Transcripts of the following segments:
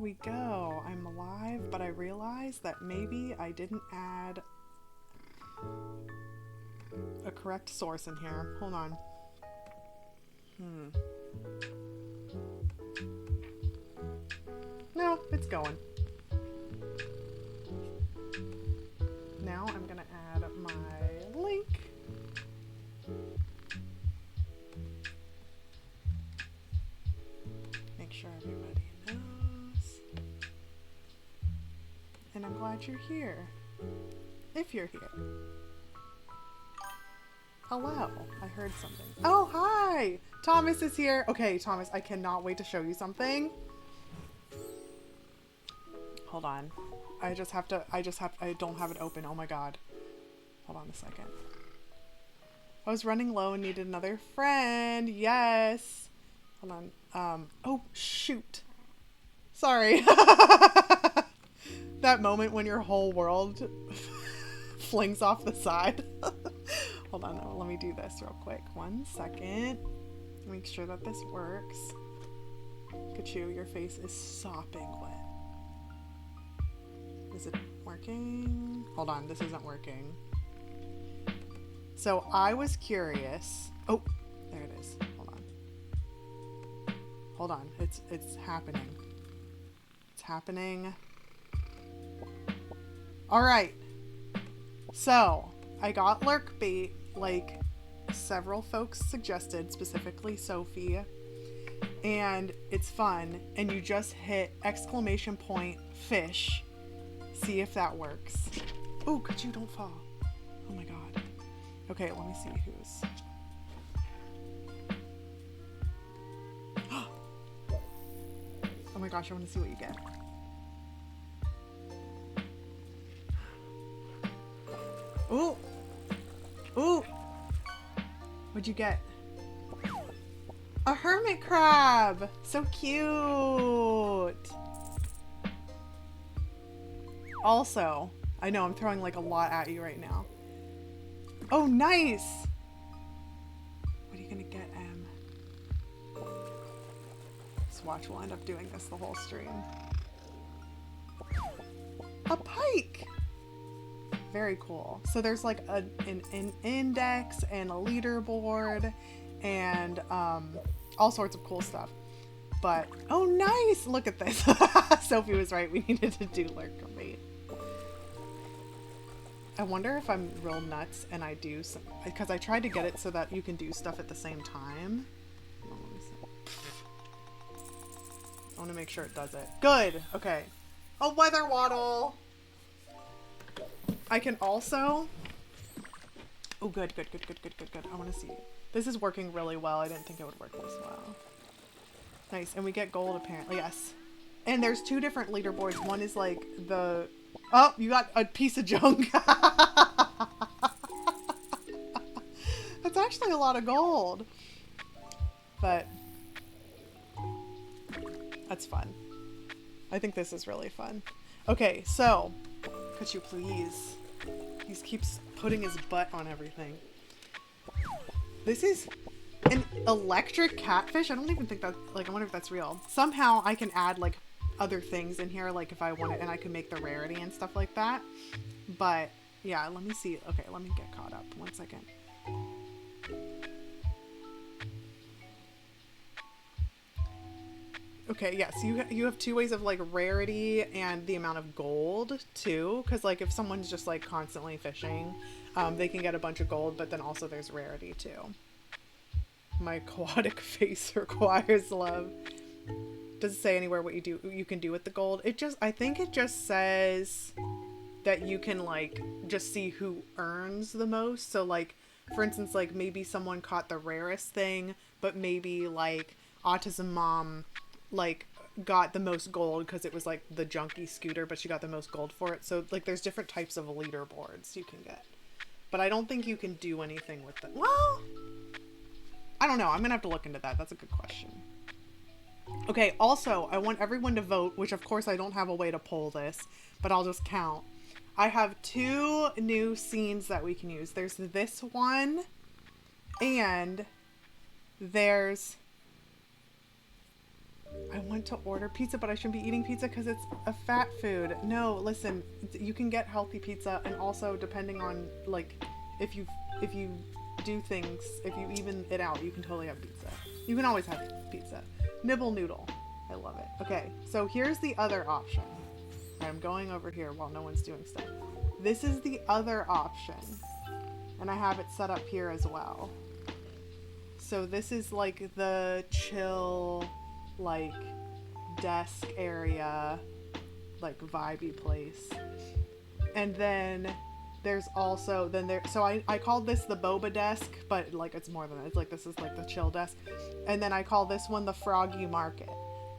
we go. I'm alive, but I realized that maybe I didn't add a correct source in here. Hold on. No, it's going. Now I'm gonna add my link. Make sure everybody knows. And I'm glad you're here. If you're here. Hello. I heard something. Oh, hi! Thomas is here. Okay, Thomas, I cannot wait to show you something. Hold on. I don't have it open. Oh my god. Hold on a second. I was running low and needed another friend. Yes. Hold on. Oh, shoot. Sorry. That moment when your whole world flings off the side. Hold on. Let me do this real quick. 1 second. Make sure that this works. Kachoo, your face is sopping wet. Is it working? Hold on, this isn't working. So I was curious. Oh, there it is. Hold on. Hold on. It's happening. It's happening. All right. So I got lurk bait, like several folks suggested, specifically Sophie, and it's fun. And you just hit ! fish. See if that works. Oh, Kachoo, don't fall. Oh my god. Okay, let me see who's. Oh my gosh, I want to see what you get. Ooh! Ooh! What'd you get? A hermit crab! So cute! Also, I know I'm throwing like a lot at you right now. Oh, nice! What are you gonna get, Em? Just watch, we'll end up doing this the whole stream. A pike! Very cool. So there's like an index and a leaderboard and all sorts of cool stuff. But, oh nice! Look at this. Sophie was right, we needed to do lurk bait. I wonder if I'm real nuts and I do some, because I tried to get it so that you can do stuff at the same time. Oh, let me see. I want to make sure it does it. Good! Okay. A weather waddle! I can also... Oh, good. I want to see. This is working really well. I didn't think it would work this well. Nice. And we get gold, apparently. Yes. And there's 2 different leaderboards. One is like the... Oh, you got a piece of junk. That's actually a lot of gold. But that's fun. I think this is really fun. Okay, so could you please? He keeps putting his butt on everything. This is an electric catfish. I don't even think that, like, I wonder if that's real. Somehow I can add like other things in here, like if I want it, and I can make the rarity and stuff like that. But yeah, let me see. Okay, let me get caught up. 1 second. Okay, yes, you have 2 ways of like rarity and the amount of gold too, because like if someone's just like constantly fishing, they can get a bunch of gold, but then also there's rarity too. My aquatic face requires love. Does it say anywhere what you can do with the gold? I think it just says that you can like just see who earns the most. So like, for instance, like maybe someone caught the rarest thing, but maybe like Autism Mom like got the most gold because it was like the junky scooter, but she got the most gold for it. So like there's different types of leaderboards you can get, but I don't think you can do anything with them. Well, I don't know. I'm gonna have to look into that. That's a good question. Okay, also, I want everyone to vote, which of course I don't have a way to poll this, but I'll just count. I have 2 new scenes that we can use. There's this one, and there's I want to order pizza, but I shouldn't be eating pizza because it's a fat food. No, listen, you can get healthy pizza, and also depending on like if you do things, if you even it out, you can totally have pizza. You can always have pizza. Nibble noodle. I love it. Okay, so here's the other option. I'm going over here while no one's doing stuff. This is the other option. And I have it set up here as well. So this is like the chill, like desk area, like vibey place. And then there's also, so I called this the boba desk, but like it's more than that. It's like, this is like the chill desk. And then I call this one the froggy market.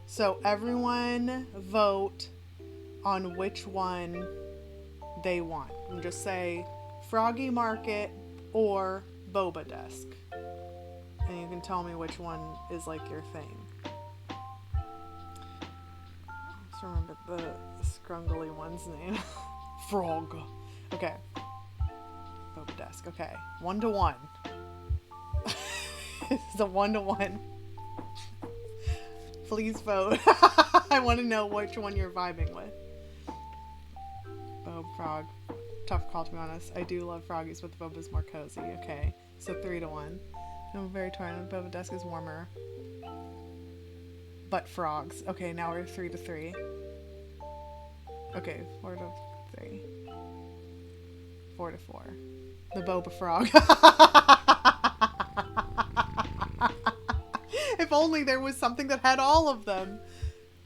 So everyone vote on which one they want. And just say froggy market or boba desk. And you can tell me which one is like your thing. Let's remember the scrungly one's name. Frog. Okay. Boba desk. Okay. 1-1. It's a 1-1. Please vote. I want to know which one you're vibing with. Bob frog. Tough call, to be honest. I do love froggies, but the boba's more cozy. Okay. So 3-1. I'm very tired. The boba desk is warmer. But frogs. Okay, now we're 3-3. Okay, 4-3. 4-4. The boba frog. If only there was something that had all of them.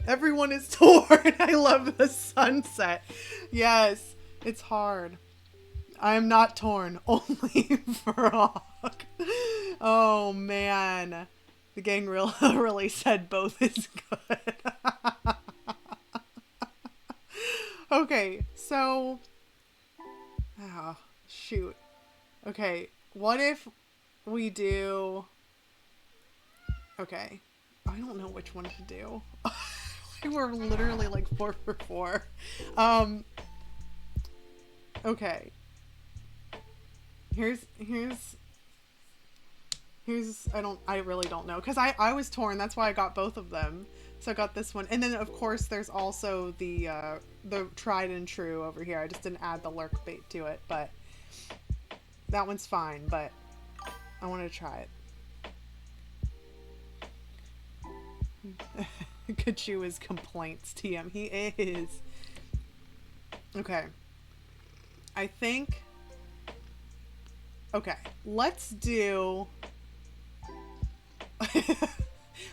Everyone is torn. I love the sunset. Yes, it's hard. I am not torn. Only frog. Oh, man. The gang really said both is good. Okay, so... Oh, shoot. Okay, what if we do... Okay, I don't know which one to do. We're literally like 4 for 4. Okay. Here's I really don't know, because I was torn. That's why I got both of them. So I got this one, and then of course there's also the tried and true over here. I just didn't add the lurk bait to it, but that one's fine. But I wanted to try it. Kachoo is complaints. TM, he is. Okay. I think. Okay, let's do.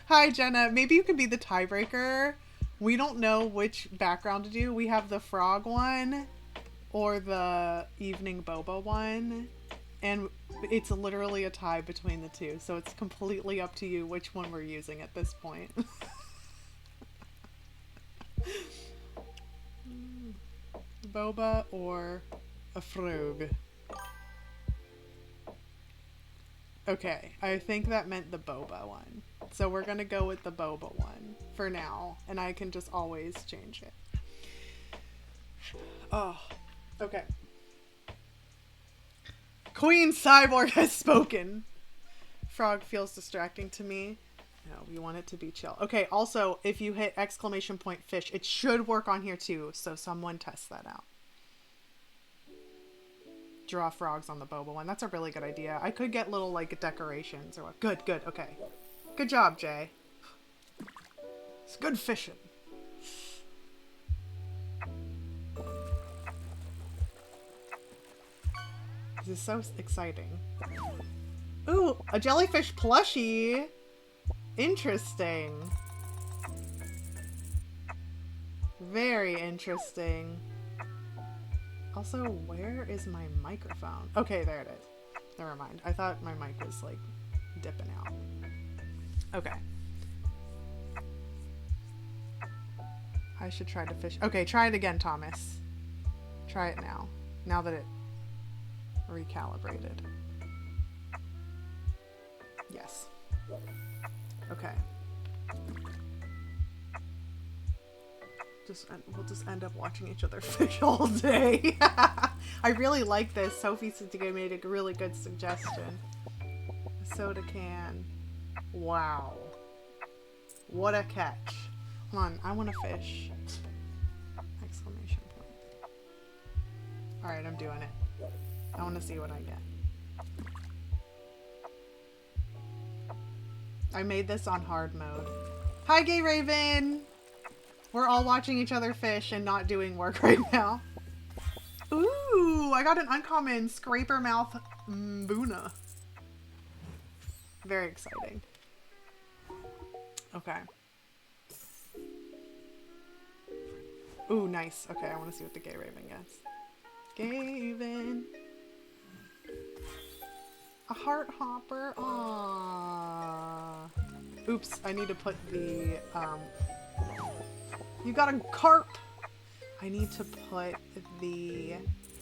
Hi, Jenna. Maybe you could be the tiebreaker. We don't know which background to do. We have the frog one or the evening boba one. And it's literally a tie between the two. So it's completely up to you which one we're using at this point. Boba or a frog. Okay, I think that meant the boba one. So we're gonna go with the boba one for now, and I can just always change it. Oh, okay. Queen Cyborg has spoken. Frog feels distracting to me. No, we want it to be chill. Okay, also, if you hit ! Fish, it should work on here too, so someone test that out. Draw frogs on the boba one. That's a really good idea. I could get little, like, decorations or what. Good, good, okay. Good job, Jay. It's good fishing. This is so exciting. Ooh, a jellyfish plushie. Interesting. Very interesting. Also, where is my microphone? Okay, there it is. Never mind. I thought my mic was, like, dipping out. Okay. I should try to fish. Okay, try it again, Thomas. Try it now. Now that it recalibrated. Yes. Okay. We'll just end up watching each other fish all day. I really like this. Sophie made a really good suggestion. A soda can. Wow. What a catch. Come on, I want to fish. Exclamation point. Alright, I'm doing it. I want to see what I get. I made this on hard mode. Hi, Gay Raven! We're all watching each other fish and not doing work right now. Ooh, I got an uncommon scraper mouth Boona. Very exciting. Okay. Ooh, nice. Okay, I want to see what the Gay Raven gets. Gay Raven. A heart hopper. Aww. Oops, I need to put the, you got a carp. I need to put the,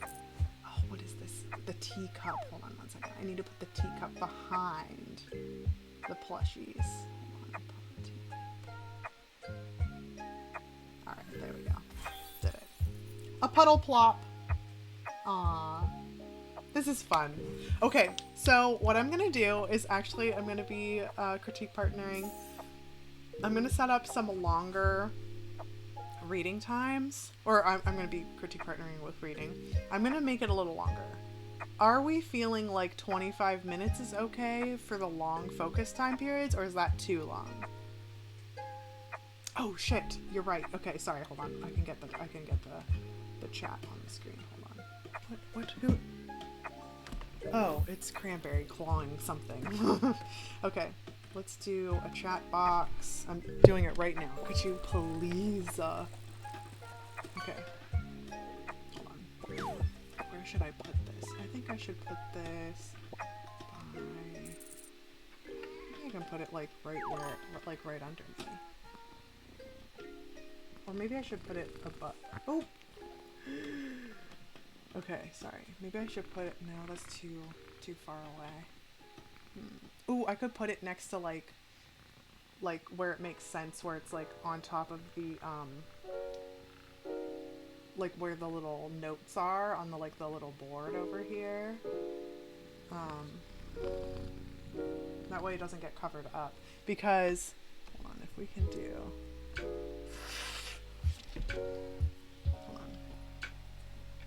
oh, what is this? The teacup. Hold on one second. I need to put the teacup behind the plushies. Hold on, alright, there we go. Did it. A puddle plop. Aww. This is fun. Okay, so what I'm gonna do is actually I'm gonna be critique partnering. I'm gonna set up some longer reading times, or I'm gonna be critique partnering with reading. I'm gonna make it a little longer. Are we feeling like 25 minutes is okay for the long focus time periods, or is that too long? Oh shit, you're right. Okay, sorry, hold on. I can get the chat on the screen. Hold on. Who? Oh, it's Cranberry clawing something. Okay, let's do a chat box. I'm doing it right now. Could you please? Okay. Hold on. Where should I put this? I think I should put this by... Maybe I can put it like right where, like right under me. Or maybe I should put it above. Oh! Okay, sorry. Maybe I should put it... No, that's too far away. Ooh, I could put it next to like where it makes sense, where it's like on top of the like where the little notes are on the like the little board over here. That way it doesn't get covered up. Because hold on, if we can do... Hold on.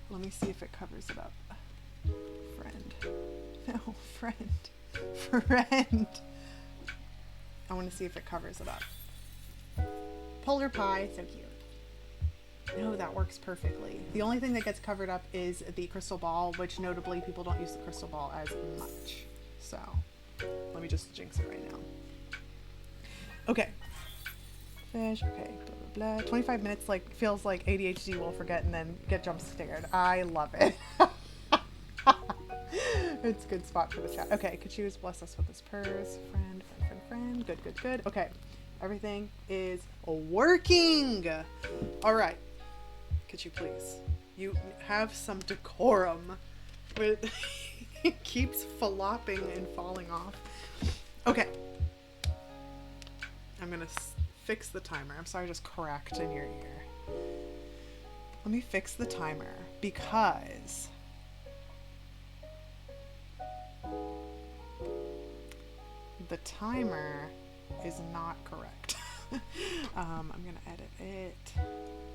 Let me see if it covers it up. Friend. No, friend. Friend. I want to see if it covers it up. Polar pie, so cute. No, that works perfectly. The only thing that gets covered up is the crystal ball, which notably people don't use the crystal ball as much. So, let me just jinx it right now. Okay. Fish, okay, blah, blah, blah. 25 minutes like feels like ADHD will forget and then get jump scared. I love it. It's a good spot for the chat. Okay, Kachoo bless us with his purse. Friend. Good. Okay, everything is working. All right, Kachoo, please. You have some decorum. It keeps flopping and falling off. Okay. I'm gonna fix the timer. I'm sorry I just cracked in your ear. Let me fix the timer because the timer is not correct. I'm gonna edit it.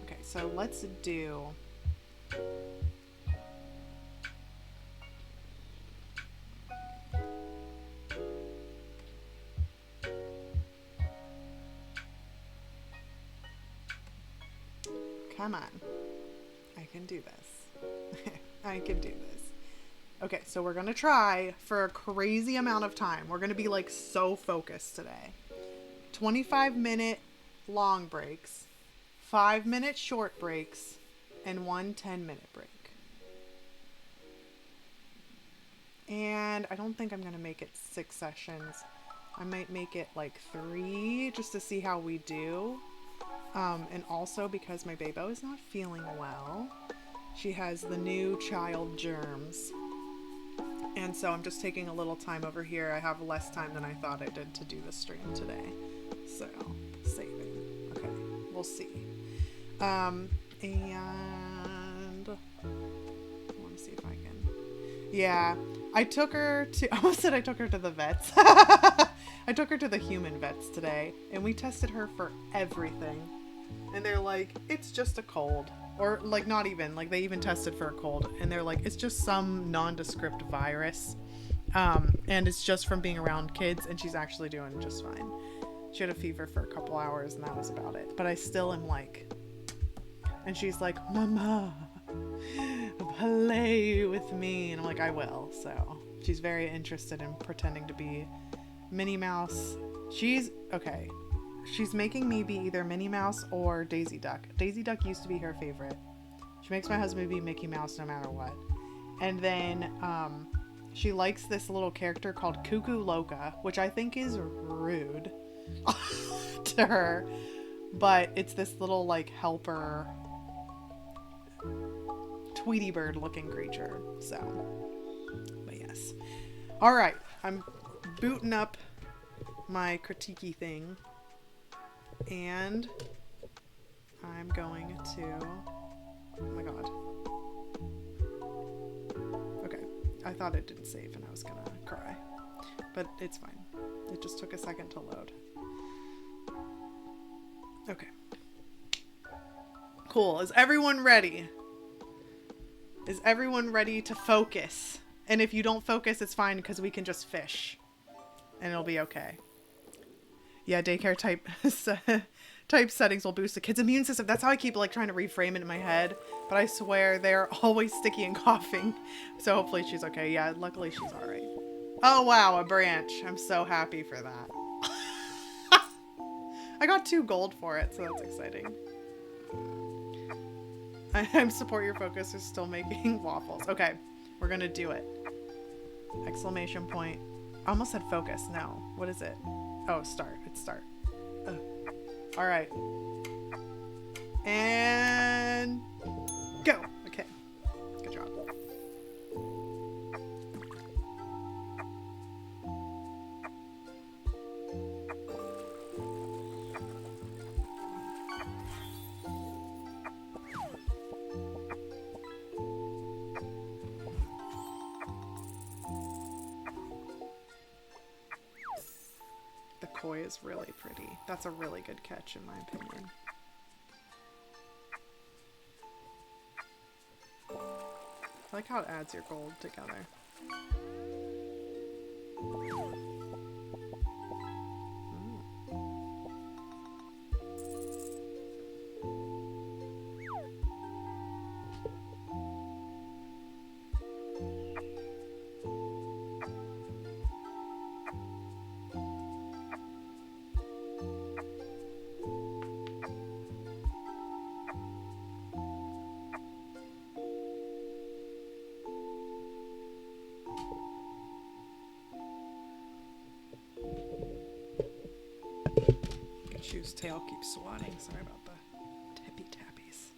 Okay, so let's do come on. I can do this. I can do this. Okay, so we're gonna try for a crazy amount of time. We're gonna be like so focused today. 25-minute long breaks, 5-minute short breaks, and 1 10-minute break. And I don't think I'm gonna make it 6 sessions. I might make it like 3 just to see how we do. And also because my babo is not feeling well. She has the new child germs. And so I'm just taking a little time over here. I have less time than I thought I did to do the stream today. So, saving. Okay, we'll see. And I want to see if I can... Yeah, I took her to... I almost said I took her to the vets. I took her to the human vets today, and we tested her for everything. And they're like, it's just a cold. Or, like, not even. Like, they even tested for a cold. And they're like, it's just some nondescript virus. And it's just from being around kids, and she's actually doing just fine. She had a fever for a couple hours, and that was about it. But I still am like... And she's like, Mama, play with me. And I'm like, I will. So she's very interested in pretending to be Minnie Mouse. Okay. She's making me be either Minnie Mouse or Daisy Duck. Daisy Duck used to be her favorite. She makes my husband be Mickey Mouse no matter what. And then she likes this little character called Cuckoo Loca, which I think is rude to her. But it's this little, like, helper Tweety bird looking creature. So, but yes. All right. I'm booting up my critiquey thing. And I'm going to... Oh my god. Okay. I thought it didn't save and I was gonna cry. But it's fine. It just took a second to load. Okay. Cool. Is everyone ready? Is everyone ready to focus? And if you don't focus, it's fine because we can just fish. And it'll be okay. Yeah, daycare type settings will boost the kid's immune system. That's how I keep, like, trying to reframe it in my head. But I swear they're always sticky and coughing. So hopefully she's okay. Yeah, luckily she's alright. Oh, wow, a branch. I'm so happy for that. I got 2 gold for it, so that's exciting. I'm support your focus is still making waffles. Okay, we're gonna do it. Exclamation point. I almost said focus. No. What is it? Oh, start. It's start. All right. And go. Okay. Good job. The koi is really pretty. That's a really good catch in my opinion. I like how it adds your gold together. Kachoo's tail keeps swatting. Sorry about the tippy tappies.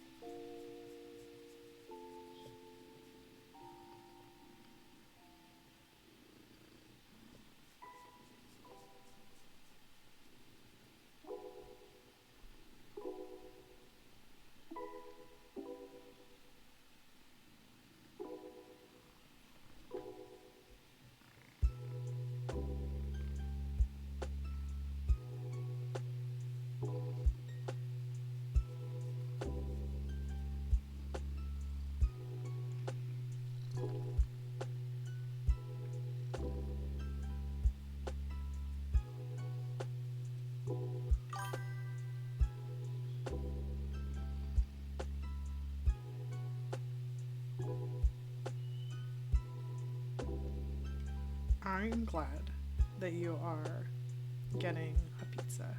I'm glad that you are getting a pizza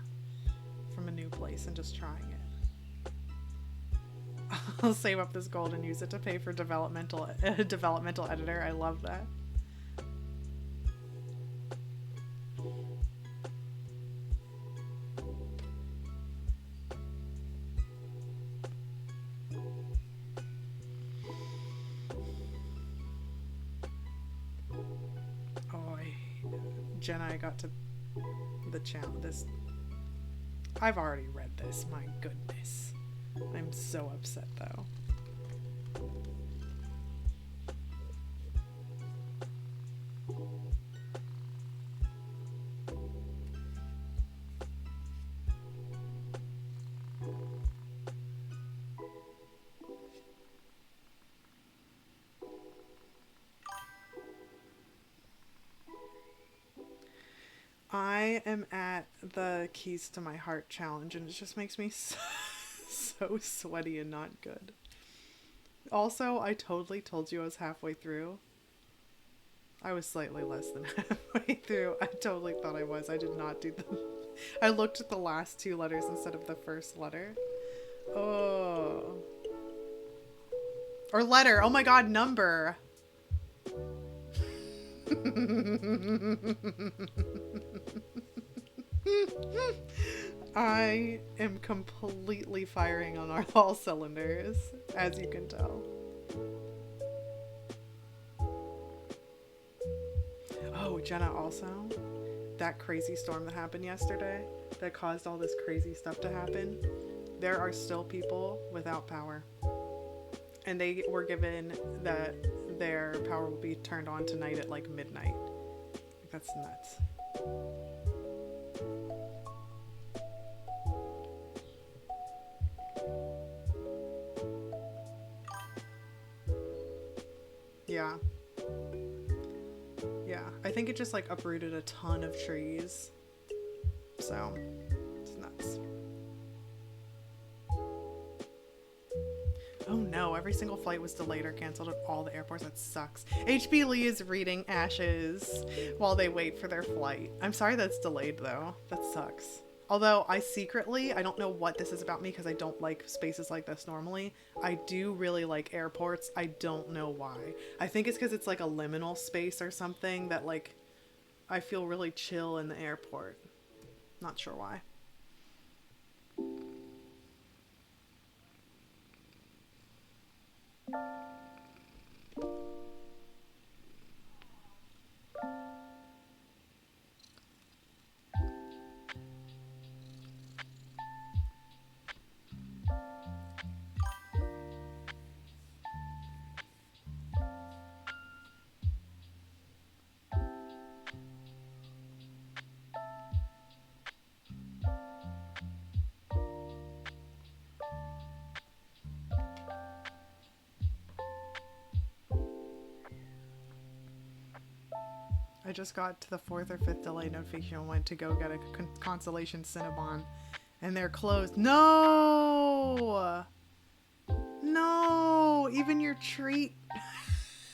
from a new place and just trying it. I'll save up this gold and use it to pay for developmental editor. I love that. Jenna, I got to the channel. I've already read this. My goodness. I'm so upset though. am at the Keys to My Heart challenge, and it just makes me so sweaty and not good. Also, I totally told you I was halfway through. I was slightly less than halfway through. I totally thought I was. I did not do the... I looked at the last two letters instead of the first letter. Oh. Or letter. Oh my god, number. I am completely firing on all cylinders, as you can tell. Oh, Jenna, also, that crazy storm that happened yesterday that caused all this crazy stuff to happen, there are still people without power. And they were given that their power will be turned on tonight at like midnight. That's nuts. Yeah. Yeah. I think it just like uprooted a ton of trees. So, it's nuts. Oh no, every single flight was delayed or canceled at all the airports. That sucks. HB Lee is reading Ashes while they wait for their flight. I'm sorry that's delayed though. That sucks. Although I don't know what this is about me because I don't like spaces like this normally. I do really like airports. I don't know why. I think it's because it's like a liminal space or something that like I feel really chill in the airport. Not sure why. I just got to the 4th or 5th delay notification and went to go get a Constellation Cinnabon. And they're closed. No! No! Even your treat.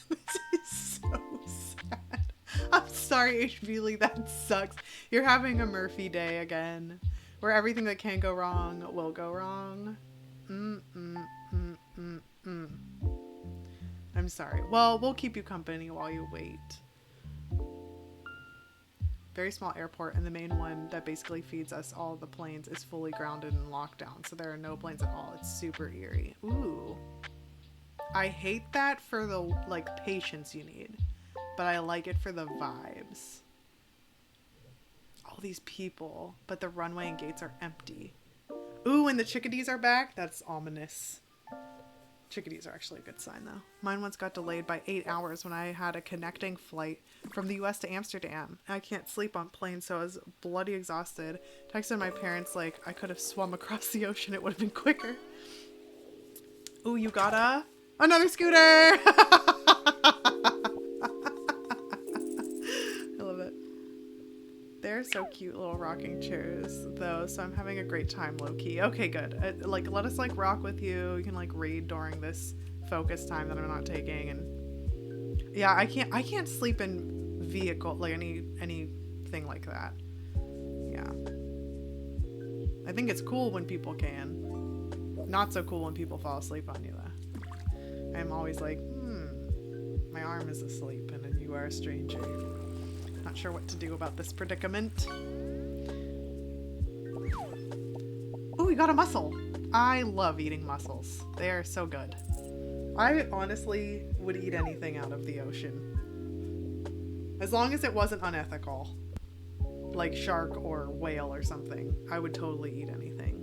This is so sad. I'm sorry, HB Lee, that sucks. You're having a Murphy day again. Where everything that can go wrong will go wrong. I'm sorry. Well, we'll keep you company while you wait. Very small airport, and the main one that basically feeds us all the planes is fully grounded and locked down, so there are no planes at all. It's super eerie. Ooh. I hate that for the, like, patience you need, but I like it for the vibes. All these people, but the runway and gates are empty. Ooh, and the chickadees are back? That's ominous. Chickadees are actually a good sign, though. Mine once got delayed by 8 hours when I had a connecting flight from the US to Amsterdam. I can't sleep on planes, so I was bloody exhausted. Texted my parents like I could have swum across the ocean. It would have been quicker. Ooh, you got another scooter! I love it. They're so cute, little rocking chairs, though, so I'm having a great time, low-key. Okay, good. Like, let us, like, rock with you. You can, like, read during this focus time that I'm not taking, and... Yeah, I can't sleep in vehicle, like, anything like that. Yeah. I think it's cool when people can. Not so cool when people fall asleep on you, though. I'm always like, my arm is asleep, and you are a stranger. Not sure what to do about this predicament. Ooh, we got a mussel. I love eating mussels. They are so good. I honestly would eat anything out of the ocean. As long as it wasn't unethical. Like shark or whale or something. I would totally eat anything.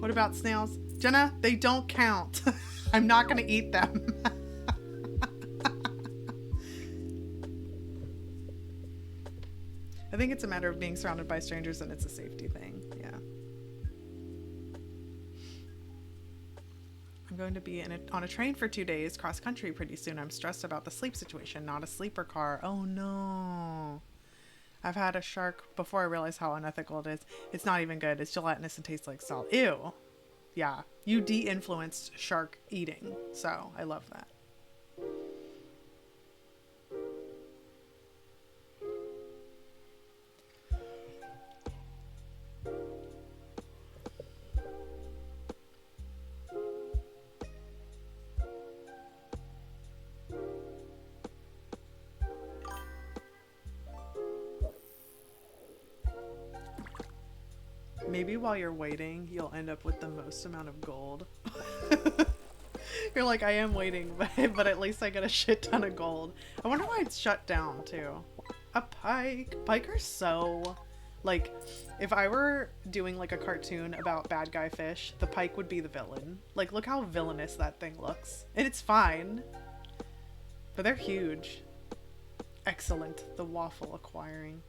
What about snails? Jenna, they don't count. I'm not going to eat them. I think it's a matter of being surrounded by strangers and it's a safety thing. Yeah. I'm going to be on a train for 2 days cross country pretty soon. I'm stressed about the sleep situation. Not a sleeper car. Oh no. I've had a shark before I realized how unethical it is. It's not even good. It's gelatinous and tastes like salt. Ew. Yeah. You de-influenced shark eating. So I love that. Maybe while you're waiting, you'll end up with the most amount of gold. You're like, I am waiting, but at least I get a shit ton of gold. I wonder why it's shut down, too. A pike. Pike are so... Like, if I were doing, like, a cartoon about bad guy fish, the pike would be the villain. Like, look how villainous that thing looks. And it's fine. But they're huge. Excellent. The waffle acquiring.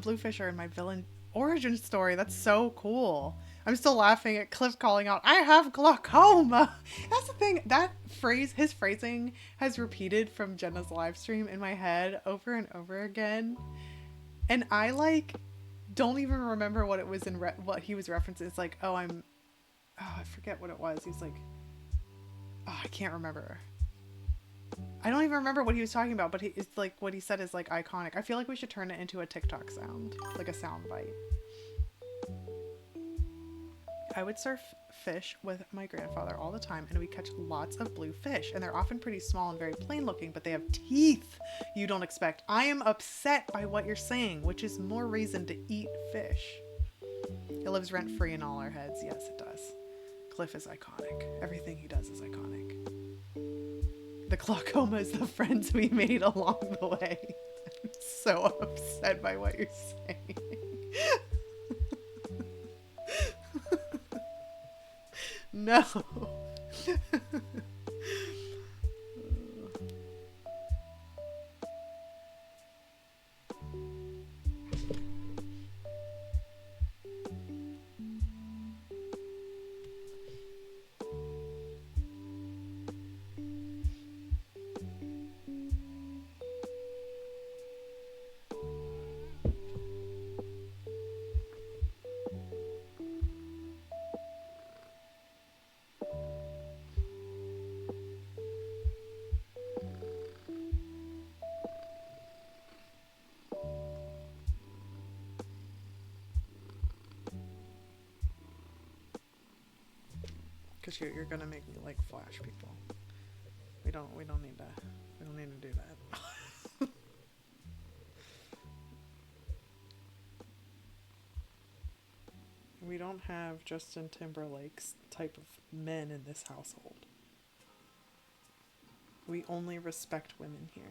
Bluefish are in my villain origin story. That's so cool. I'm still laughing at Cliff calling out, I have glaucoma. That's the thing. That phrase, his phrasing has repeated from Jenna's live stream in my head over and over again. And I like don't even remember what it was in what he was referencing. It's like, I forget what it was. He's like, I can't remember. I don't even remember what he was talking about, but it's like what he said is like iconic. I feel like we should turn it into a TikTok sound, like a sound bite. I would surf fish with my grandfather all the time, and we catch lots of blue fish, and they're often pretty small and very plain looking, but they have teeth you don't expect. I am upset by what you're saying, which is more reason to eat fish. It lives rent free in all our heads. Yes, it does. Cliff is iconic. Everything he does is iconic. The glaucoma is the friends we made along the way. I'm so upset by what you're saying. No. Because you're gonna make me like flash people. We don't need to do that. We don't have Justin Timberlake's type of men in this household. We only respect women here.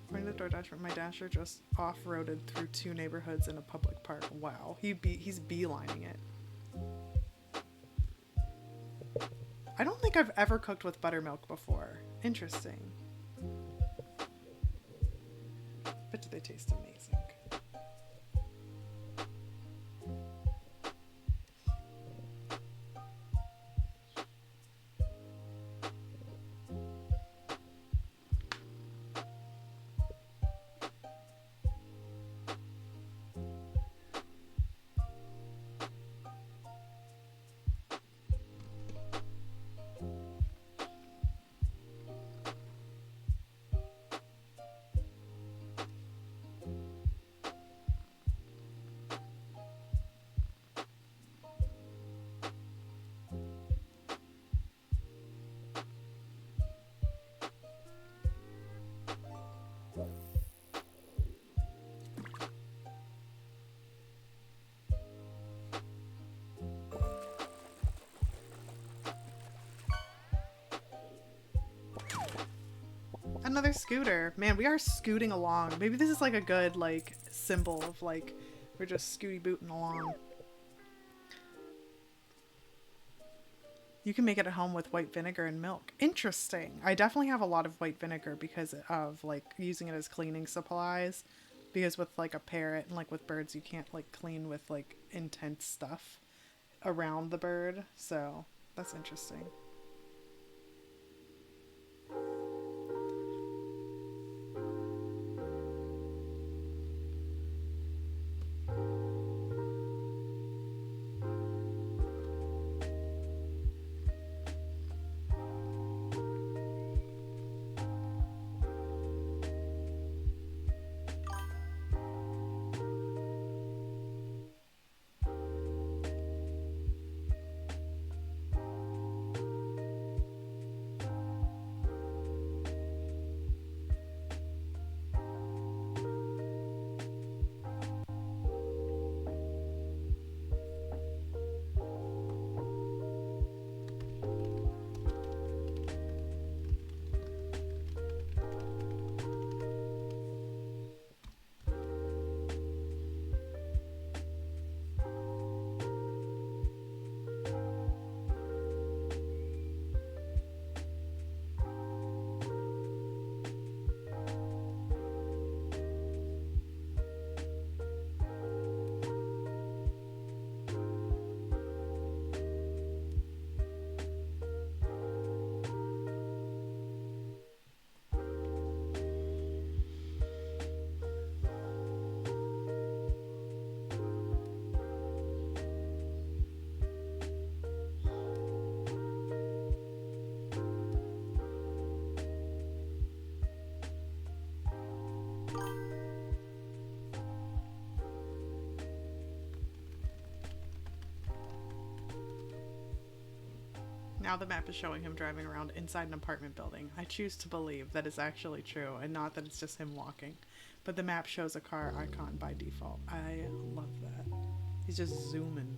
According to took DoorDash, but my Dasher just off-roaded through 2 neighborhoods in a public park. Wow. He's beelining it. I don't think I've ever cooked with buttermilk before. Interesting. But do they taste amazing? Another scooter. Man, we are scooting along. Maybe this is like a good like symbol of like we're just scooty booting along. You can make it at home with white vinegar and milk. Interesting. I definitely have a lot of white vinegar because of like using it as cleaning supplies. Because with like a parrot and like with birds, you can't like clean with like intense stuff around the bird. So that's interesting. Now the map is showing him driving around inside an apartment building. I choose to believe that is actually true and not that it's just him walking. But the map shows a car icon by default. I love that. He's just zooming.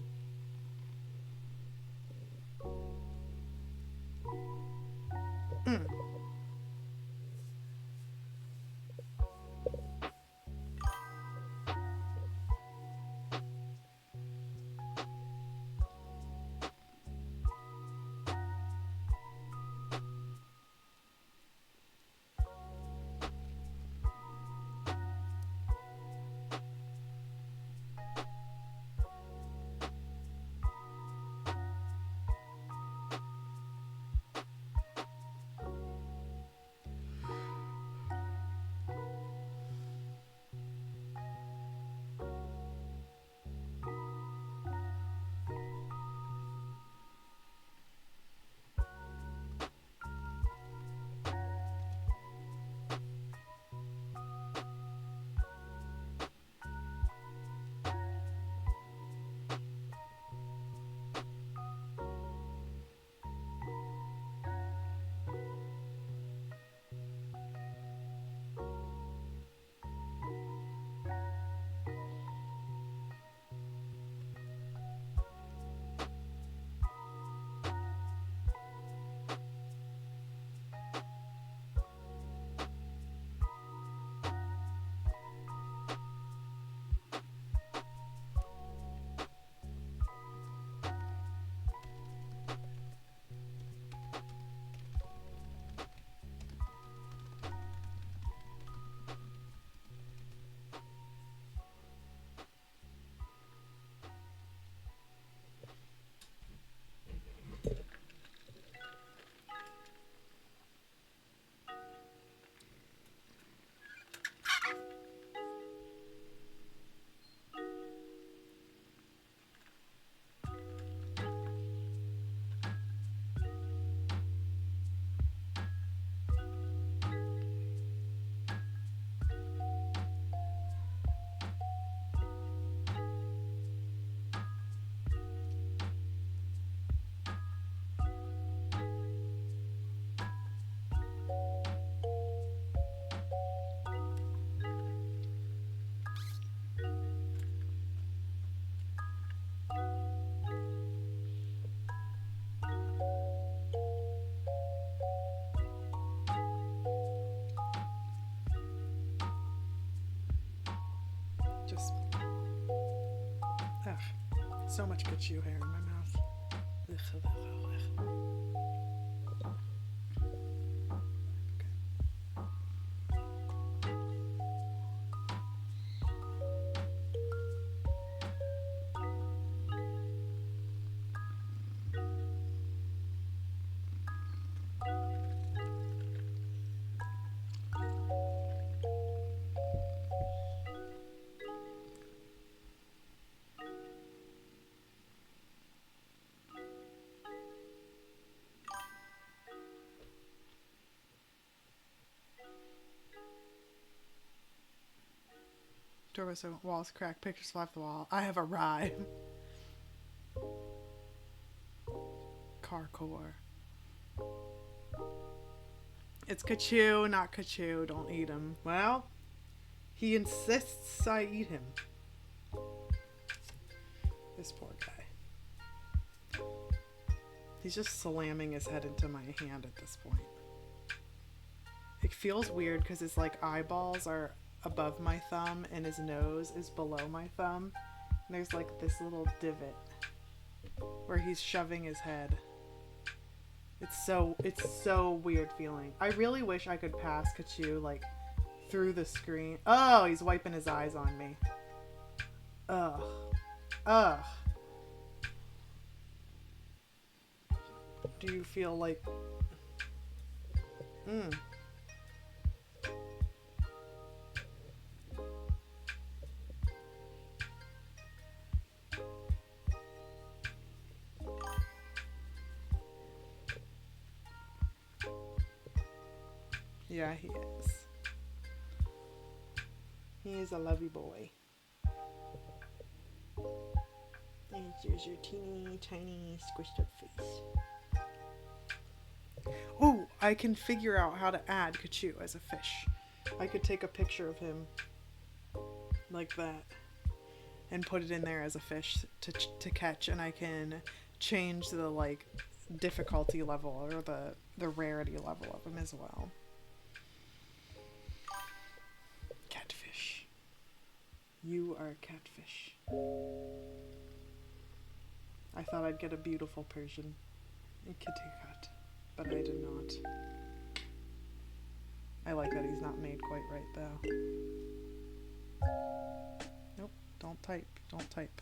Just, ugh, so much Kachoo hair in my mouth. Ugh, ugh, ugh, ugh. Doorways open, walls cracked, pictures fly off the wall. I have arrived. Carcore. It's Kachoo, not Kachoo. Don't eat him. Well, he insists I eat him. This poor guy. He's just slamming his head into my hand at this point. It feels weird because his like eyeballs are above my thumb and his nose is below my thumb. And there's like this little divot where he's shoving his head. It's so weird feeling. I really wish I could pass Kachoo like through the screen. Oh, he's wiping his eyes on me. Ugh. Ugh. Do you feel like Yeah, he is. He is a lovey boy. And here's your teeny tiny squished up face. Oh, I can figure out how to add Kachoo as a fish. I could take a picture of him like that and put it in there as a fish to catch, and I can change the like difficulty level or the rarity level of him as well. Catfish. You are a catfish. I thought I'd get a beautiful Persian, a kitty cat, but I did not. I like that he's not made quite right though. Nope, don't type, don't type.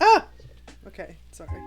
Ah! Okay, sorry.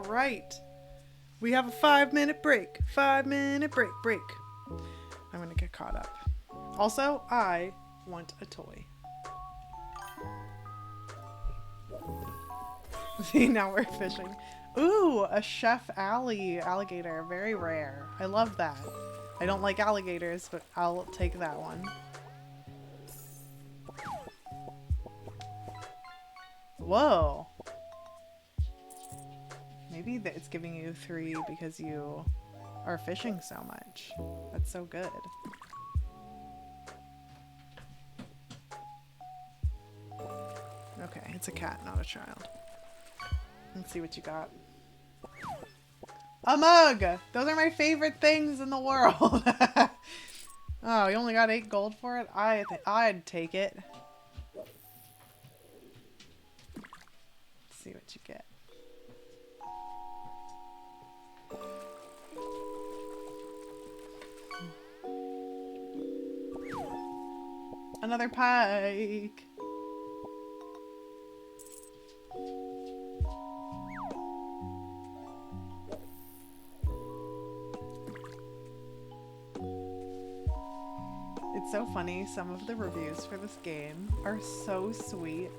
right. We have a 5-minute break. 5-minute break. I'm gonna get caught up. Also, I want a toy. See, now we're fishing. Ooh, a Chef Alley alligator. Very rare. I love that. I don't like alligators, but I'll take that one. Whoa. Maybe it's giving you 3 because you are fishing so much. That's so good. Okay, it's a cat, not a child. Let's see what you got. A mug! Those are my favorite things in the world. Oh, you only got 8 gold for it? I'd take it. Let's see what you get. Another pike. It's so funny. Some of the reviews for this game are so sweet.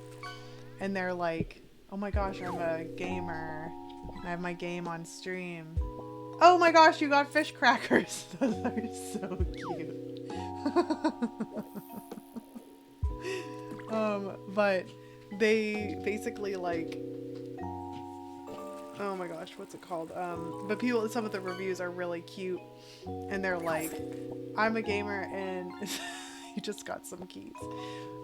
And they're like, oh my gosh, I'm a gamer. I have my game on stream. Oh my gosh, you got fish crackers. Those are so cute. But they basically like, oh my gosh, what's it called? But some of the reviews are really cute, and they're like, I'm a gamer and you just got some keys.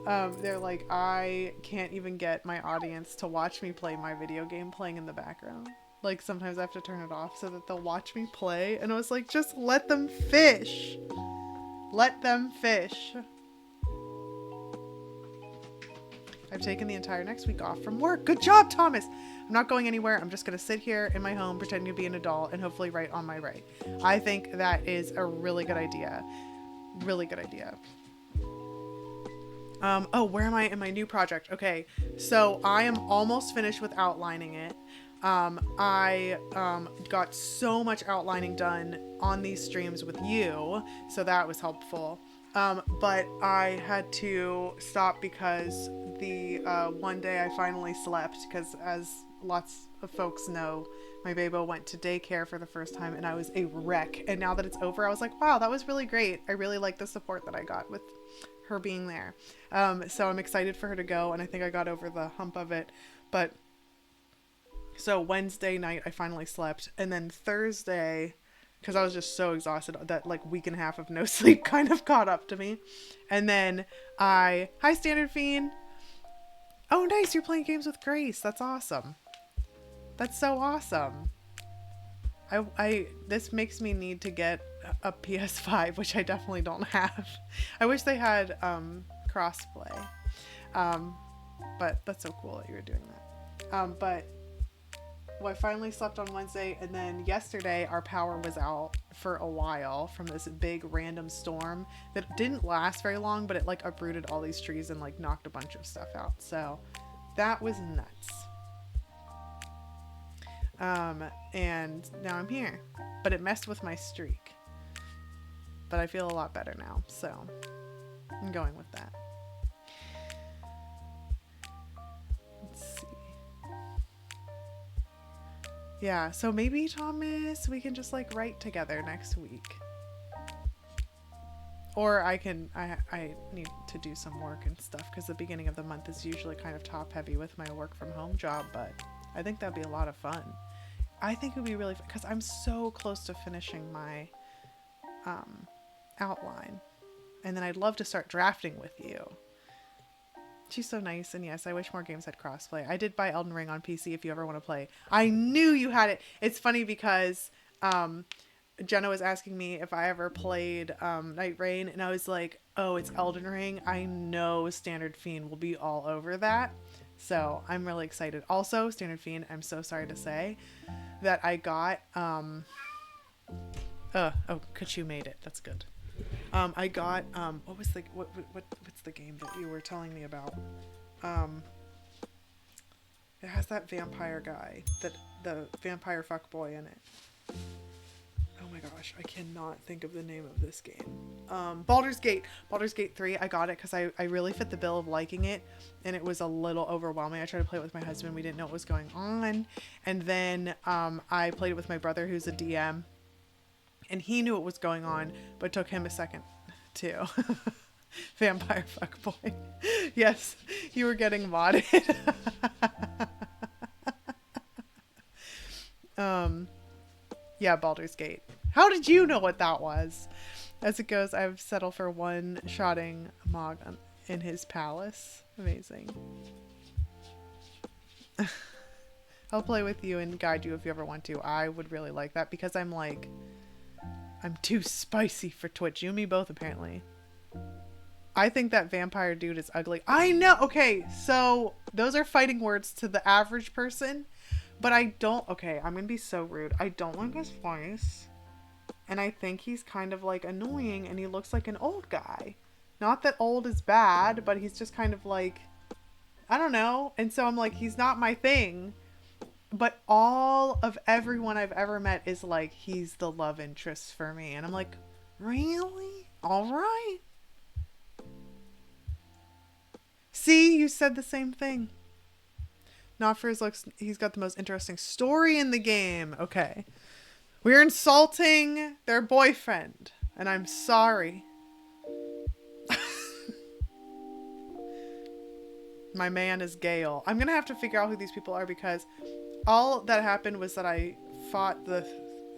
They're like, I can't even get my audience to watch me play my video game playing in the background. Like sometimes I have to turn it off so that they'll watch me play, and I was like, just let them fish. Let them fish. I've taken the entire next week off from work. Good job, Thomas. I'm not going anywhere. I'm just going to sit here in my home pretending to be an adult and hopefully write on my right. I think that is a really good idea. Really good idea. Oh, where am I in my new project? Okay, so I am almost finished with outlining it. I got so much outlining done on these streams with you, so that was helpful. But I had to stop because the one day I finally slept, because as lots of folks know, my baby went to daycare for the first time and I was a wreck. And now that it's over, I was like, wow, that was really great. I really like the support that I got with her being there. So I'm excited for her to go, and I think I got over the hump of it. But so Wednesday night I finally slept, and then Thursday, because I was just so exhausted, that like week and a half of no sleep kind of caught up to me. And then hi Standard Fiend. Oh nice, you're playing games with Grace. That's awesome. That's so awesome. This makes me need to get a PS5, which I definitely don't have. I wish they had crossplay. But that's so cool that you were doing that. But I finally slept on Wednesday, and then yesterday our power was out for a while from this big random storm that didn't last very long, but it like uprooted all these trees and like knocked a bunch of stuff out. So that was nuts. And now I'm here, but it messed with my streak, but I feel a lot better now. So I'm going with that. Let's see. Yeah, so maybe, Thomas, we can just like write together next week. Or I need to do some work and stuff, because the beginning of the month is usually kind of top heavy with my work from home job, but I think that'd be a lot of fun. I think it would be really fun, because I'm so close to finishing my outline. And then I'd love to start drafting with you. She's so nice, and yes, I wish more games had crossplay. I did buy Elden Ring on PC if you ever want to play. I knew you had it. It's funny because Jenna was asking me if I ever played Night Rain, and I was like, oh, it's Elden Ring. I know Standard Fiend will be all over that. So I'm really excited. Also, Standard Fiend, I'm so sorry to say that I got Kachoo made it. That's good. I got what's the game that you were telling me about? It has that vampire guy, that the vampire fuckboy in it. Oh my gosh, I cannot think of the name of this game. Baldur's Gate. Baldur's Gate 3. I got it because I really fit the bill of liking it, and it was a little overwhelming. I tried to play it with my husband. We didn't know what was going on. And then I played it with my brother, who's a DM, and he knew what was going on, but it took him a second too. Vampire fuckboy. Yes, you were getting modded. Yeah, Baldur's Gate. How did you know what that was? As it goes, I've settled for one-shotting Mog in his palace. Amazing. I'll play with you and guide you if you ever want to. I would really like that because I'm too spicy for Twitch. You and me both, apparently. I think that vampire dude is ugly. I know. Okay, so those are fighting words to the average person. But I don't... Okay, I'm going to be so rude. I don't like his voice. And I think he's kind of, like, annoying. And he looks like an old guy. Not that old is bad, but he's just kind of, like... I don't know. And so I'm like, he's not my thing. But all of everyone I've ever met is like, he's the love interest for me. And I'm like, really? All right. See, you said the same thing. Not for his looks, he's got the most interesting story in the game. Okay. We're insulting their boyfriend. And I'm sorry. My man is Gale. I'm going to have to figure out who these people are because all that happened was that I fought the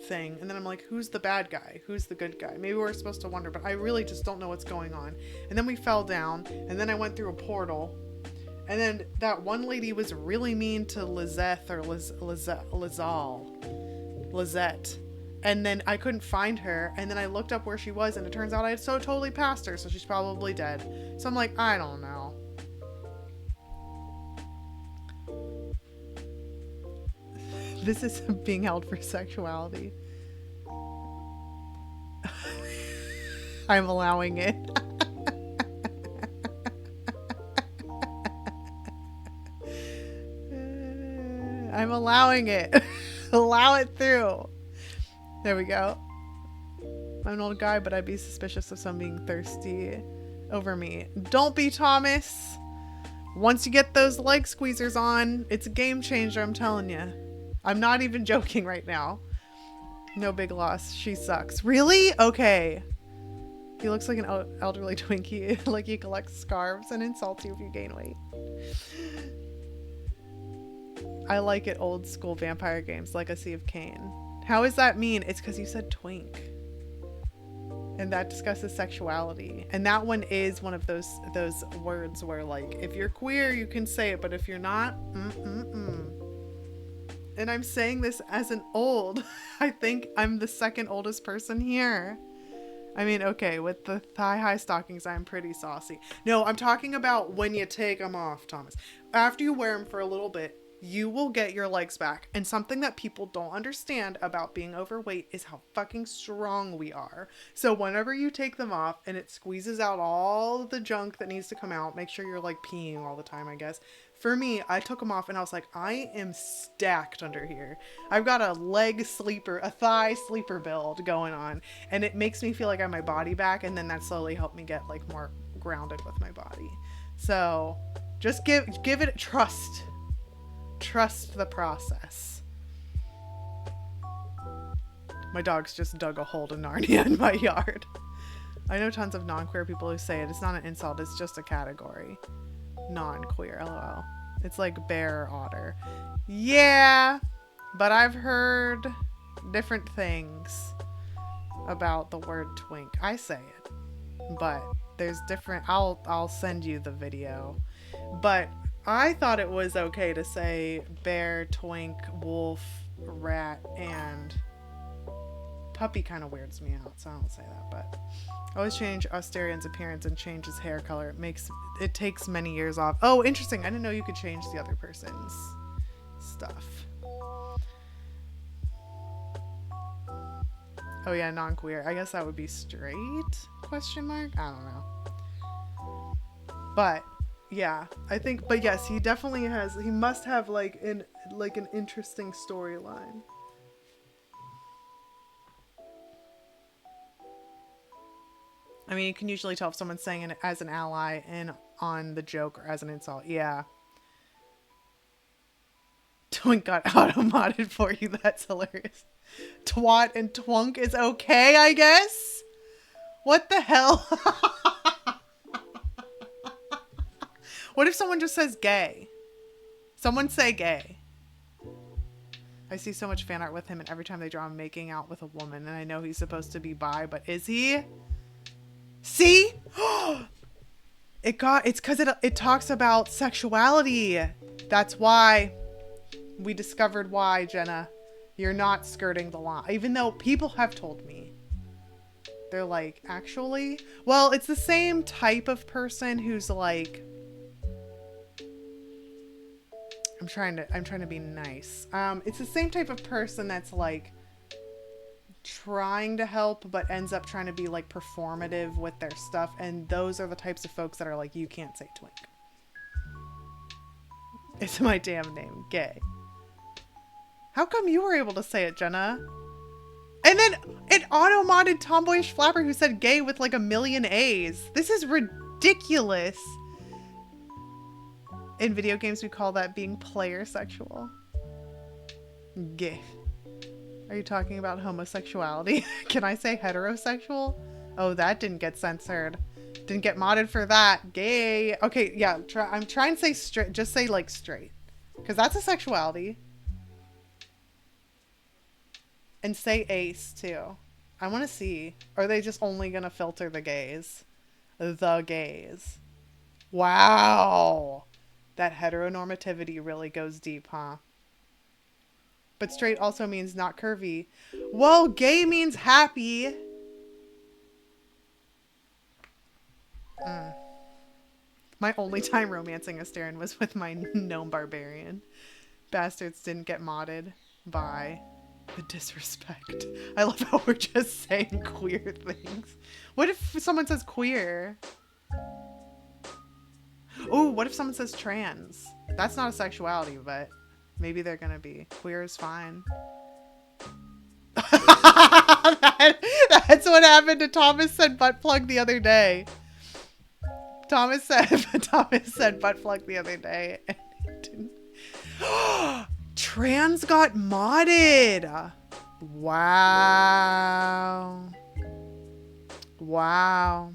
thing. And then I'm like, who's the bad guy? Who's the good guy? Maybe we're supposed to wonder, but I really just don't know what's going on. And then we fell down. And then I went through a portal. And then that one lady was really mean to Lizette or Lizette. And then I couldn't find her. And then I looked up where she was, and it turns out I had so totally passed her, so she's probably dead. So I'm like, I don't know. This is being held for sexuality. I'm allowing it. I'm allowing it. Allow it through. There we go. I'm an old guy, but I'd be suspicious of someone being thirsty over me. Don't be, Thomas. Once you get those leg squeezers on, it's a game changer, I'm telling you. I'm not even joking right now. No big loss. She sucks. Really? Okay. He looks like an elderly Twinkie. Like he collects scarves and insults you if you gain weight. I like it old school vampire games, Legacy of Kain. How is that mean? It's because you said twink. And that discusses sexuality. And that one is one of those words where, like, if you're queer, you can say it, but if you're not, And I'm saying this as an old. I think I'm the second oldest person here. I mean, okay, with the thigh-high stockings, I'm pretty saucy. No, I'm talking about when you take them off, Thomas. After you wear them for a little bit, you will get your legs back. And something that people don't understand about being overweight is how fucking strong we are. So whenever you take them off and it squeezes out all the junk that needs to come out, make sure you're like peeing all the time, I guess. For me, I took them off and I was like, I am stacked under here. I've got a thigh sleeper build going on. And it makes me feel like I have my body back. And then that slowly helped me get like more grounded with my body. So just give it trust. Trust the process. My dog's just dug a hole to Narnia in my yard. I know tons of non-queer people who say it. It's not an insult. It's just a category. Non-queer. LOL. It's like bear or otter. Yeah, but I've heard different things about the word twink. I say it, but there's different. I'll send you the video. But I thought it was okay to say bear, twink, wolf, rat, and puppy kind of weirds me out, so I don't say that. But I always change Austerian's appearance and change his hair color. It takes many years off. Oh, interesting. I didn't know you could change the other person's stuff. Oh yeah, non-queer. I guess that would be straight? Question mark? I don't know. But Yeah, I think, but yes, he definitely has, he must have like an interesting storyline. I mean, you can usually tell if someone's saying it as an ally and on the joke or as an insult. Yeah. Twink got auto-modded for you. That's hilarious. Twat and twunk is okay, I guess? What the hell? What if someone just says gay? Someone say gay. I see so much fan art with him, and every time they draw him making out with a woman, and I know he's supposed to be bi, but is he? See? It's because it talks about sexuality. That's why. We discovered why, Jenna. You're not skirting the line. Even though people have told me. They're like, actually? Well, it's the same type of person who's like... I'm trying to be nice. It's the same type of person that's like trying to help but ends up trying to be like performative with their stuff, and those are the types of folks that are like, you can't say twink. It's my damn name, gay. How come you were able to say it, Jenna? And then it auto-modded Tomboyish Flapper who said gay with like 1,000,000 A's. This is ridiculous. In video games, we call that being player sexual. Gay. Are you talking about homosexuality? Can I say heterosexual? Oh, that didn't get censored. Didn't get modded for that. Gay. Okay, yeah. I'm trying to say straight. Just say like straight. Because that's a sexuality. And say ace too. I want to see. Are they just only going to filter the gays? The gays. Wow. That heteronormativity really goes deep, huh? But straight also means not curvy. Well, gay means happy. My only time romancing a Staren was with my gnome barbarian. Bastards didn't get modded by the disrespect. I love how we're just saying queer things. What if someone says queer? Oh, what if someone says trans? That's not a sexuality, but maybe they're gonna be. Queer is fine. That's what happened to Thomas said butt plug the other day. Thomas said butt plug the other day, and it didn't. Trans got modded. Wow. Wow.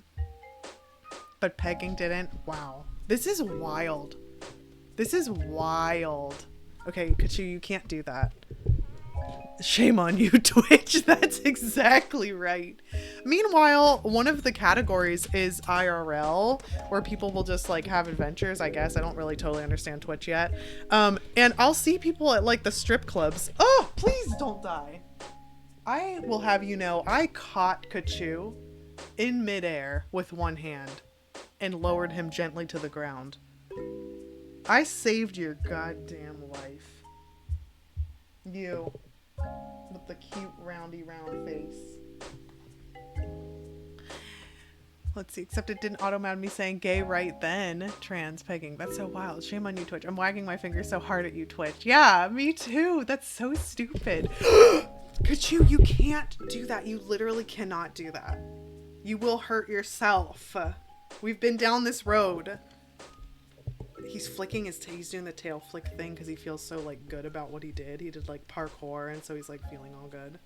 But pegging didn't. Wow. This is wild. This is wild. Okay, Kachoo, you can't do that. Shame on you, Twitch. That's exactly right. Meanwhile, one of the categories is IRL, where people will just like have adventures, I guess. I don't really totally understand Twitch yet. And I'll see people at like the strip clubs. Oh, please don't die. I will have you know, I caught Kachoo in midair with one hand and lowered him gently to the ground. I saved your goddamn life. You. With the cute round face. Let's see, except it didn't auto-mod me saying gay right then. Trans pegging. That's so wild. Shame on you, Twitch. I'm wagging my finger so hard at you, Twitch. Yeah, me too. That's so stupid. Kachoo, you can't do that. You literally cannot do that. You will hurt yourself. We've been down this road. He's flicking his he's doing the tail flick thing because he feels so like good about what he did. He did like parkour, and so he's like feeling all good.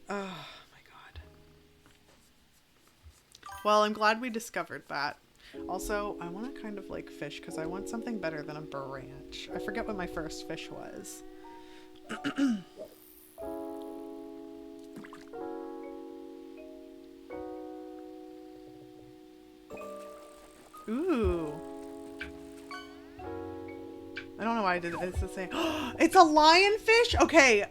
Oh my god. Well, I'm glad we discovered that. Also, I want to kind of like fish because I want something better than a branch. I forget what my first fish was. Ooh. I don't know why I did it. It's the same. It's a lionfish? Okay.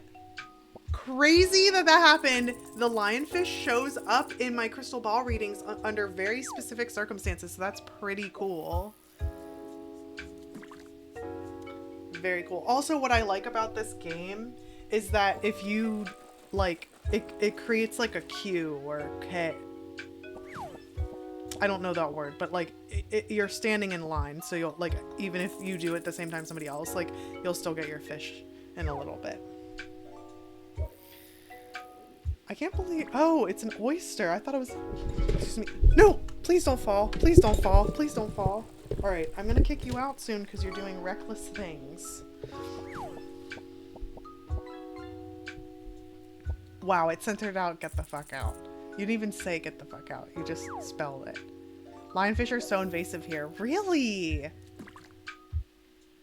Crazy that happened. The lionfish shows up in my crystal ball readings under very specific circumstances. So that's pretty cool. Very cool. Also, what I like about this game is that if you like, it creates like a Q or a K. I don't know that word, but like you're standing in line, so you'll like, even if you do it at the same time somebody else, like you'll still get your fish in a little bit. I can't believe, oh, it's an oyster. I thought it was, excuse me. No, please don't fall. Please don't fall. Please don't fall. All right, I'm gonna kick you out soon because you're doing reckless things. Wow, it centered out, get the fuck out. You didn't even say get the fuck out. You just spelled it. Lionfish are so invasive here. Really?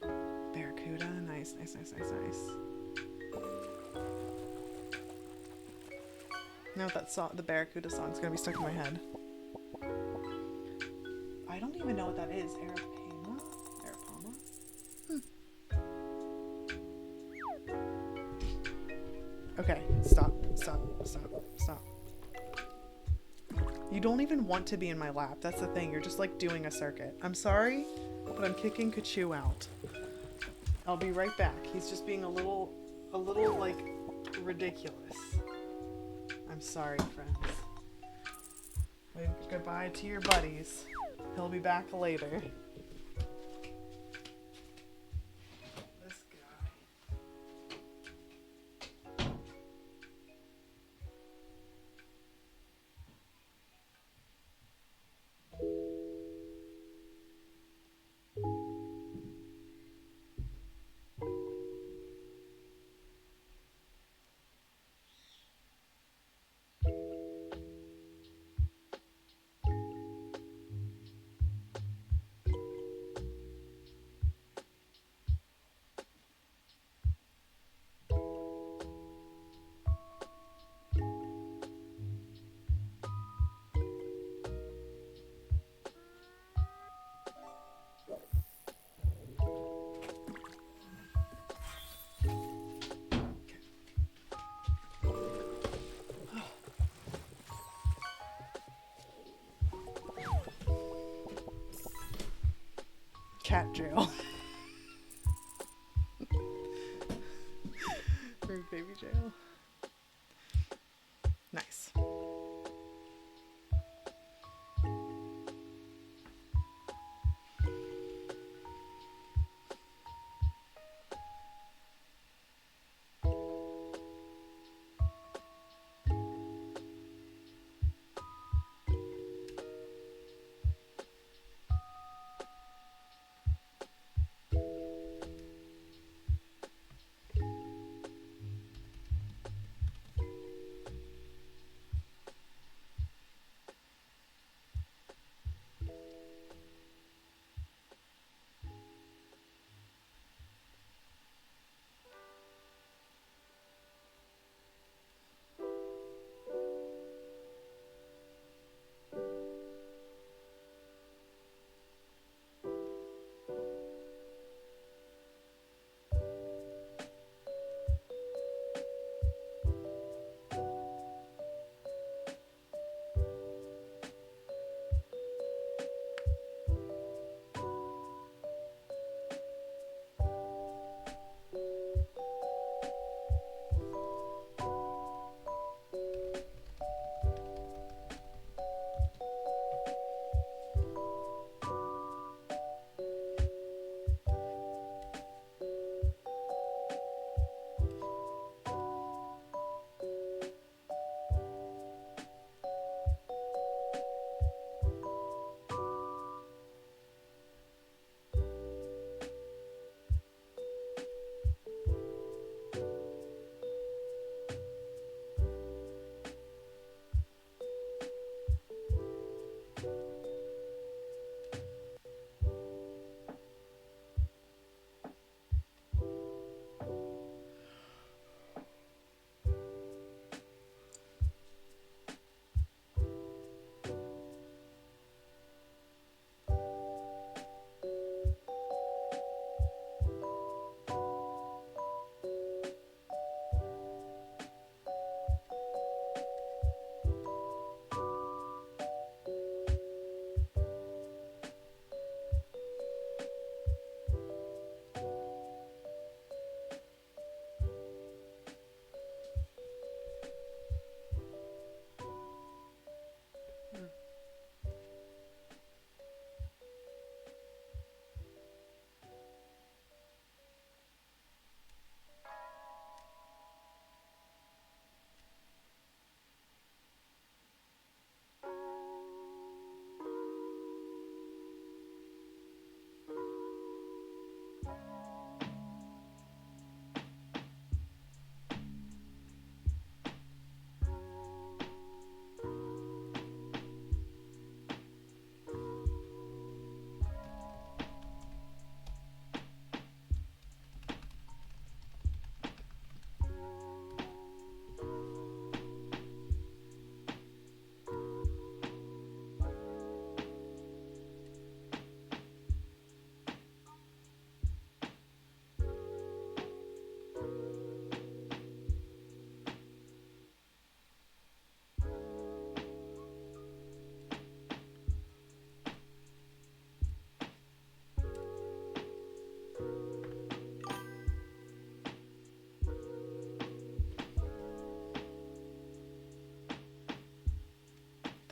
Barracuda. Nice, nice, nice, nice, nice. No, that song, the Barracuda song's gonna be stuck in my head. I don't even know what that is. Arapama? Arapama? Okay, stop, stop, stop, stop. You don't even want to be in my lap. That's the thing. You're just like doing a circuit. I'm sorry, but I'm kicking Kachoo out. I'll be right back. He's just being a little like ridiculous. I'm sorry, friends. Wave goodbye to your buddies. He'll be back later. This guy. Cat jail. Or baby jail. Nice.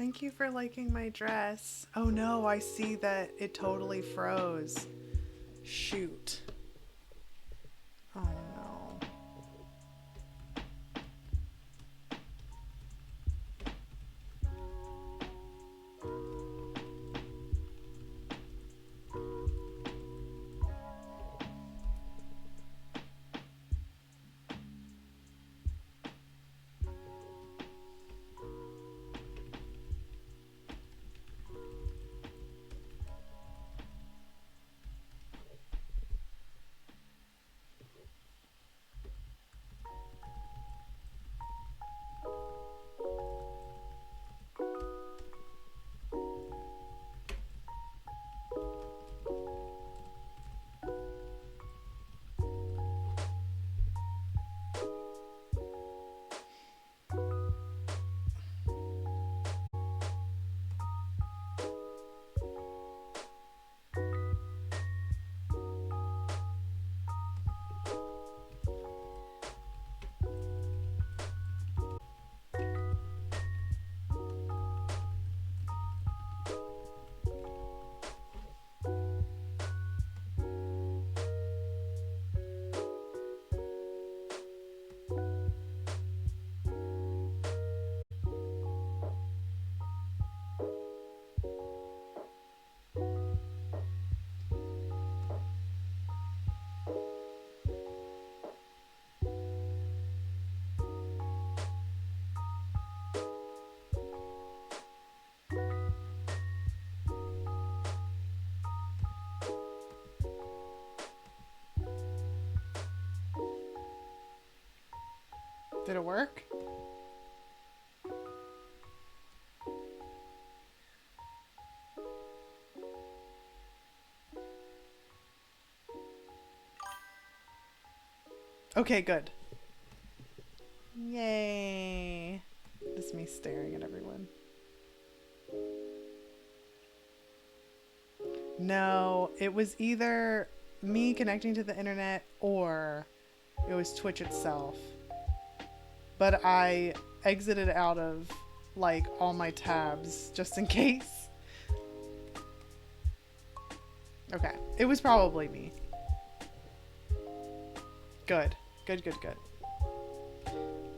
Thank you for liking my dress. Oh no, I see that it totally froze. Shoot. Oh no. Did it work? Okay, good. Yay. This is me staring at everyone. No, it was either me connecting to the internet or it was Twitch itself. But I exited out of like all my tabs just in case. Okay, it was probably me. Good. Good, good, good.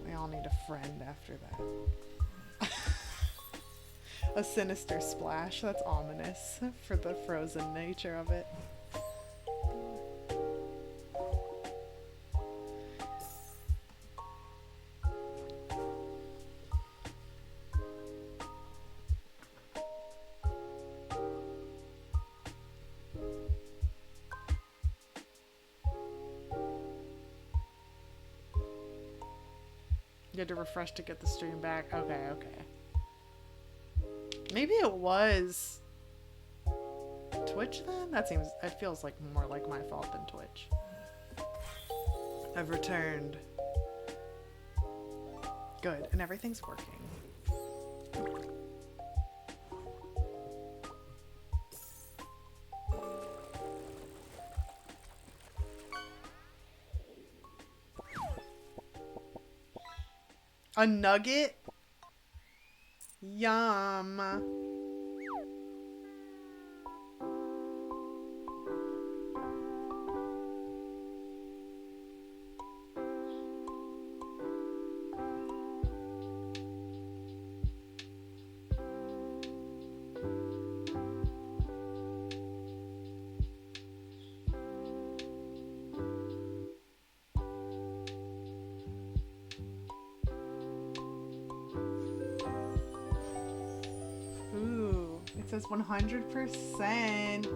We all need a friend after that. A sinister splash. That's ominous for the frozen nature of it. You had to refresh to get the stream back. Okay, okay. Maybe it was Twitch then? It feels like more like my fault than Twitch. I've returned. Good, and everything's working. A nugget? Yum. It says 100%.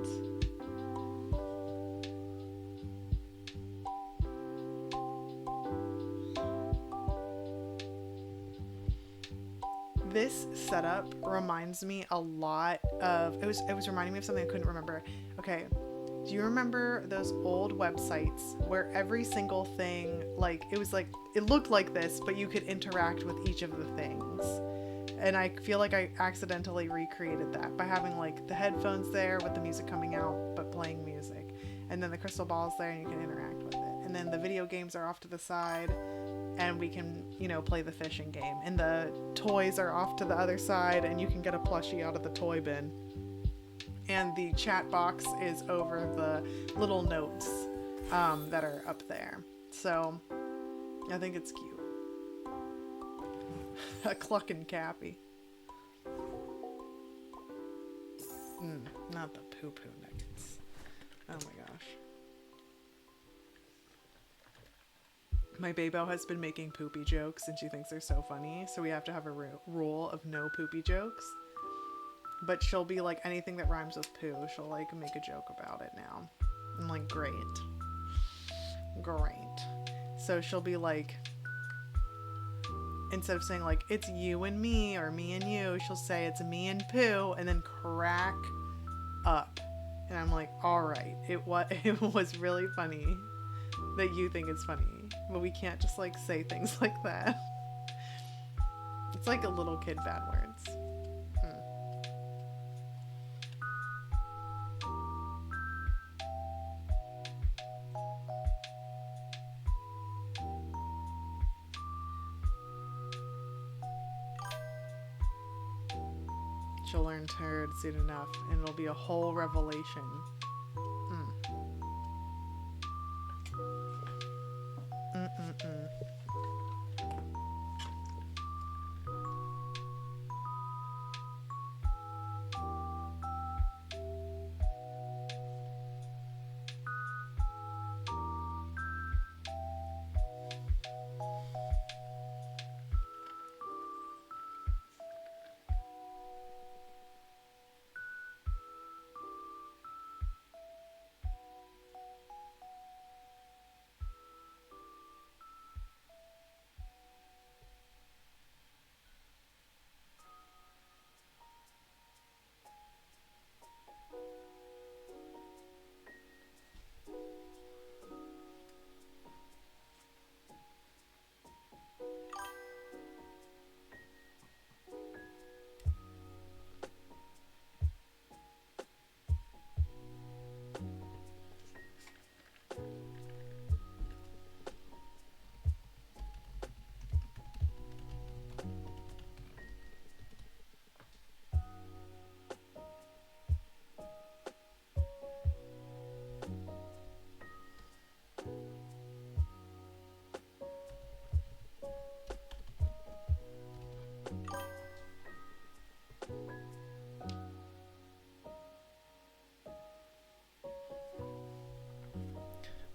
This setup reminds me a lot of, it was reminding me of something I couldn't remember. Okay, do you remember those old websites where every single thing, like, it looked like this, but you could interact with each of the things? And I feel like I accidentally recreated that by having like the headphones there with the music coming out but playing music, and then the crystal balls there and you can interact with it, and then the video games are off to the side, and we can, play the fishing game. And the toys are off to the other side, and you can get a plushie out of the toy bin. And the chat box is over the little notes that are up there. So I think it's cute. A clucking Cappy. Not the poo-poo nuggets. Oh my gosh. My Babo has been making poopy jokes and she thinks they're so funny. So we have to have a rule of no poopy jokes. But she'll be like, anything that rhymes with poo, she'll like make a joke about it now. I'm like, great. So she'll be like, instead of saying like, it's you and me or me and you, she'll say it's me and poo and then crack up. And I'm like, all right, it was really funny that you think it's funny, but we can't just like say things like that. It's like a little kid bad words. She'll learn turd soon enough, and it'll be a whole revelation.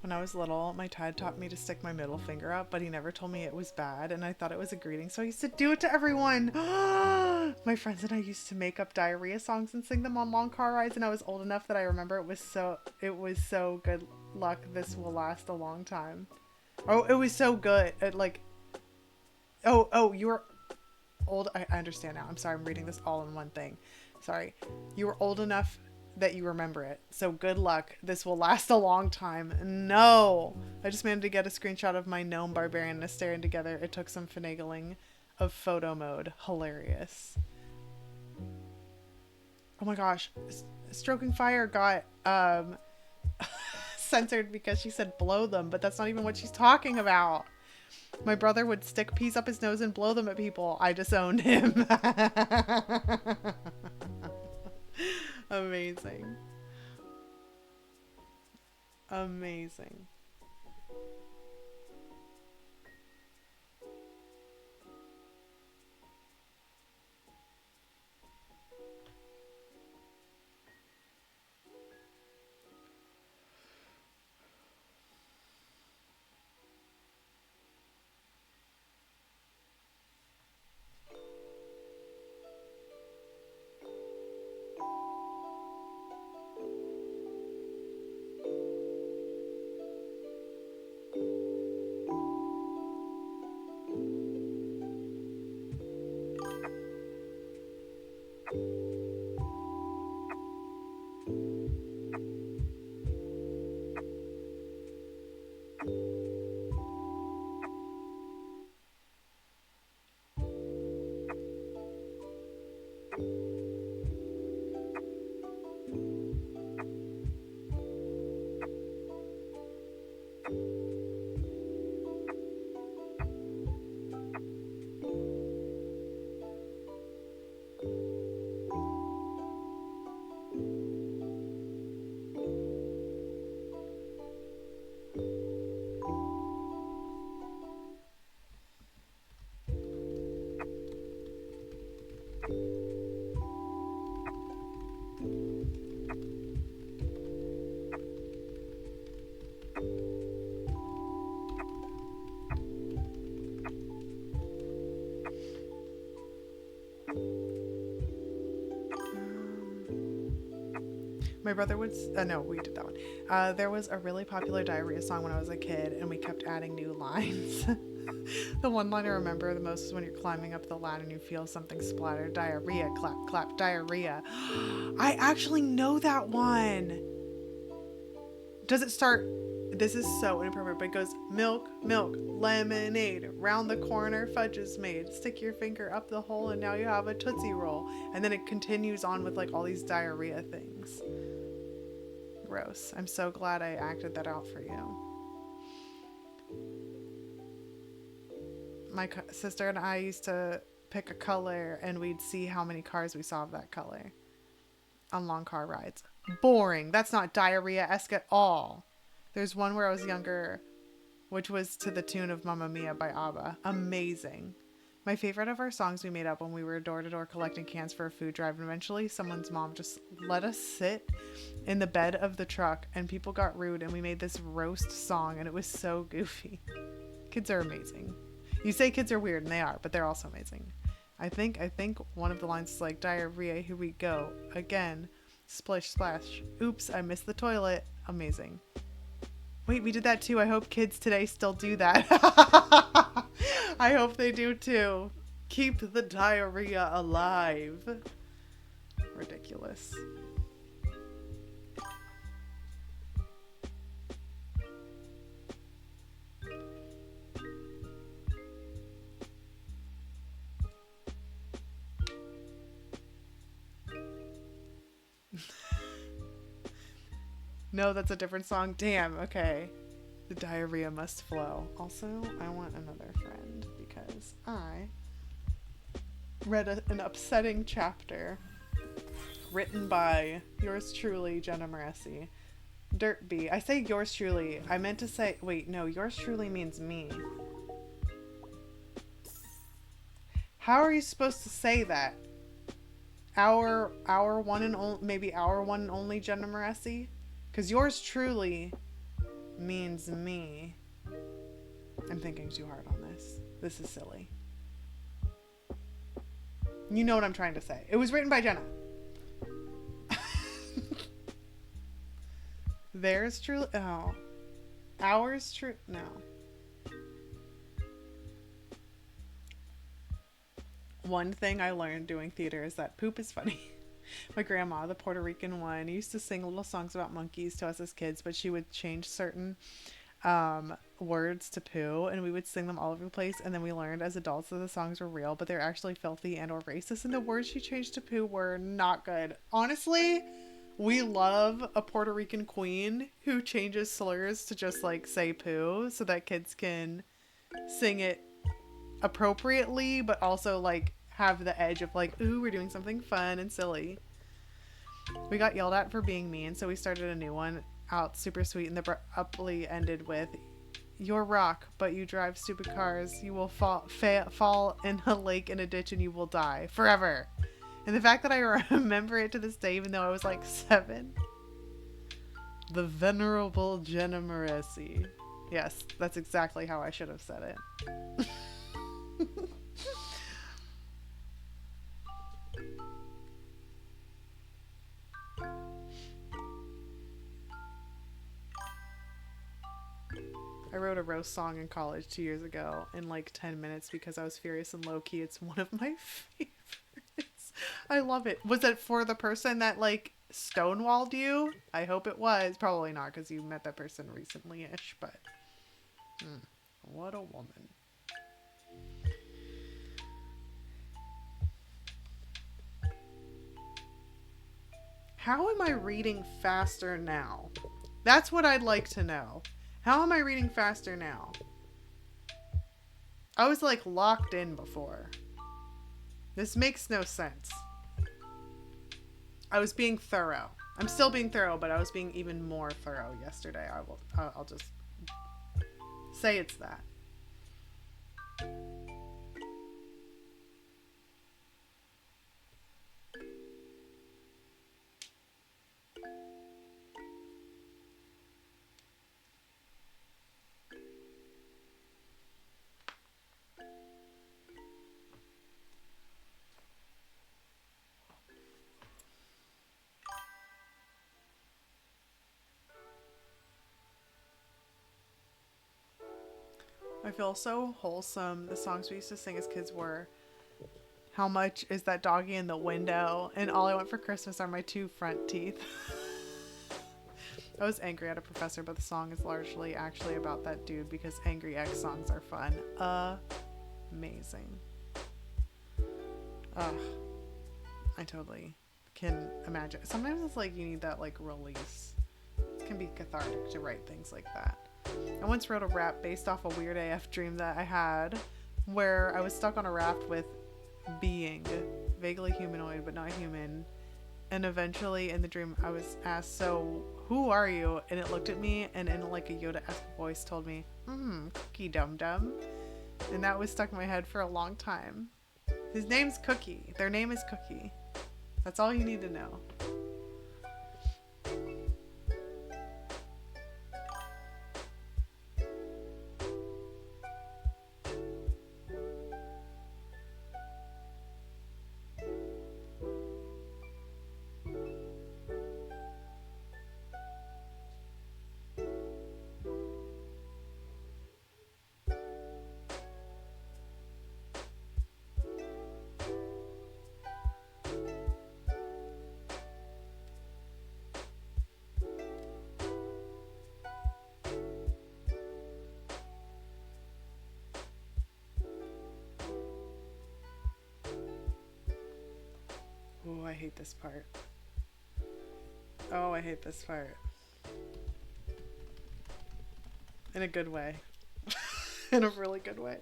When I was little, my dad taught me to stick my middle finger up, but he never told me it was bad, and I thought it was a greeting, so I used to do it to everyone. My friends and I used to make up diarrhea songs and sing them on long car rides, and I was old enough that I remember it was so good luck. This will last a long time. Oh, it was so good. You were old. I understand now. I'm sorry. I'm reading this all in one thing. Sorry. You were old enough that you remember it. So good luck. This will last a long time. No. I just managed to get a screenshot of my gnome barbarian and us staring together. It took some finagling of photo mode. Hilarious. Oh my gosh. Stroking Fire got censored because she said blow them, but that's not even what she's talking about. My brother would stick peas up his nose and blow them at people. I disowned him. Amazing. Amazing. My brother would, no, we did that one. There was a really popular diarrhea song when I was a kid, and we kept adding new lines. The one line I remember the most is when you're climbing up the ladder and you feel something splatter. Diarrhea, clap, clap, diarrhea. I actually know that one. Does it start? This is so inappropriate, but it goes milk, milk, lemonade. Round the corner, fudge is made. Stick your finger up the hole, and now you have a Tootsie Roll. And then it continues on with like all these diarrhea things. Gross. I'm so glad I acted that out for you. My sister and I used to pick a color, and we'd see how many cars we saw of that color on long car rides. Boring. That's not diarrhea-esque at all. There's one where I was younger, which was to the tune of Mamma Mia by ABBA. Amazing. My favorite of our songs we made up when we were door to door collecting cans for a food drive, and eventually someone's mom just let us sit in the bed of the truck, and people got rude, and we made this roast song, and it was so goofy. Kids are amazing. You say kids are weird, and they are, but they're also amazing. I think one of the lines is like, diarrhea, here we go again. Splish splash. Oops, I missed the toilet. Amazing. Wait, we did that too. I hope kids today still do that. I hope they do too. Keep the diarrhea alive. Ridiculous. No, that's a different song. Damn, okay. The diarrhea must flow. Also, I want another friend because I read an upsetting chapter written by yours truly, Jenna Moresi. Dirt B. I say yours truly. I meant to say, wait, no, yours truly means me. How are you supposed to say that? Our one and only, maybe our one and only Jenna Moresi? Because yours truly means me. I'm thinking too hard on this. This is silly. You know what I'm trying to say. It was written by Jenna. Theirs truly. Oh. Ours true. No. One thing I learned doing theater is that poop is funny. My grandma, the Puerto Rican one, used to sing little songs about monkeys to us as kids, but she would change certain words to poo, and we would sing them all over the place. And then we learned as adults that the songs were real, but they're actually filthy and or racist, and the words she changed to poo were not good. Honestly, we love a Puerto Rican queen who changes slurs to just like say poo so that kids can sing it appropriately, but also like have the edge of like, ooh, we're doing something fun and silly. We got yelled at for being mean, so we started a new one out super sweet, and the abruptly ended with, "You're rock, but you drive stupid cars. You will fall in a lake, in a ditch, and you will die forever." And the fact that I remember it to this day, even though I was like 7. The venerable Jenna Moresi. Yes, that's exactly how I should have said it. I wrote a roast song in college 2 years ago in like 10 minutes because I was furious and low key. It's one of my favorites. I love it. Was it for the person that like stonewalled you? I hope it was. Probably not, because you met that person recently-ish, but what a woman. How am I reading faster now? That's what I'd like to know. How am I reading faster now? I was like locked in before. This makes no sense. I was being thorough. I'm still being thorough, but I was being even more thorough yesterday. I'll just say it's that. I feel so wholesome. The songs we used to sing as kids were "How Much Is That Doggy in the Window?" and "All I Want for Christmas Are My Two Front Teeth." I was angry at a professor, but the song is largely actually about that dude because Angry X songs are fun. Amazing. Ugh. I totally can imagine. Sometimes it's like you need that like release. It can be cathartic to write things like that. I once wrote a rap based off a weird AF dream that I had where I was stuck on a raft with being vaguely humanoid but not human, and eventually in the dream I was asked, "So who are you?" and it looked at me and in like a Yoda-esque voice told me, Cookie Dum Dum. And that was stuck in my head for a long time. His name's Cookie. Their name is Cookie. That's all you need to know. Oh, I hate this part. Oh, I hate this part. In a good way. In a really good way.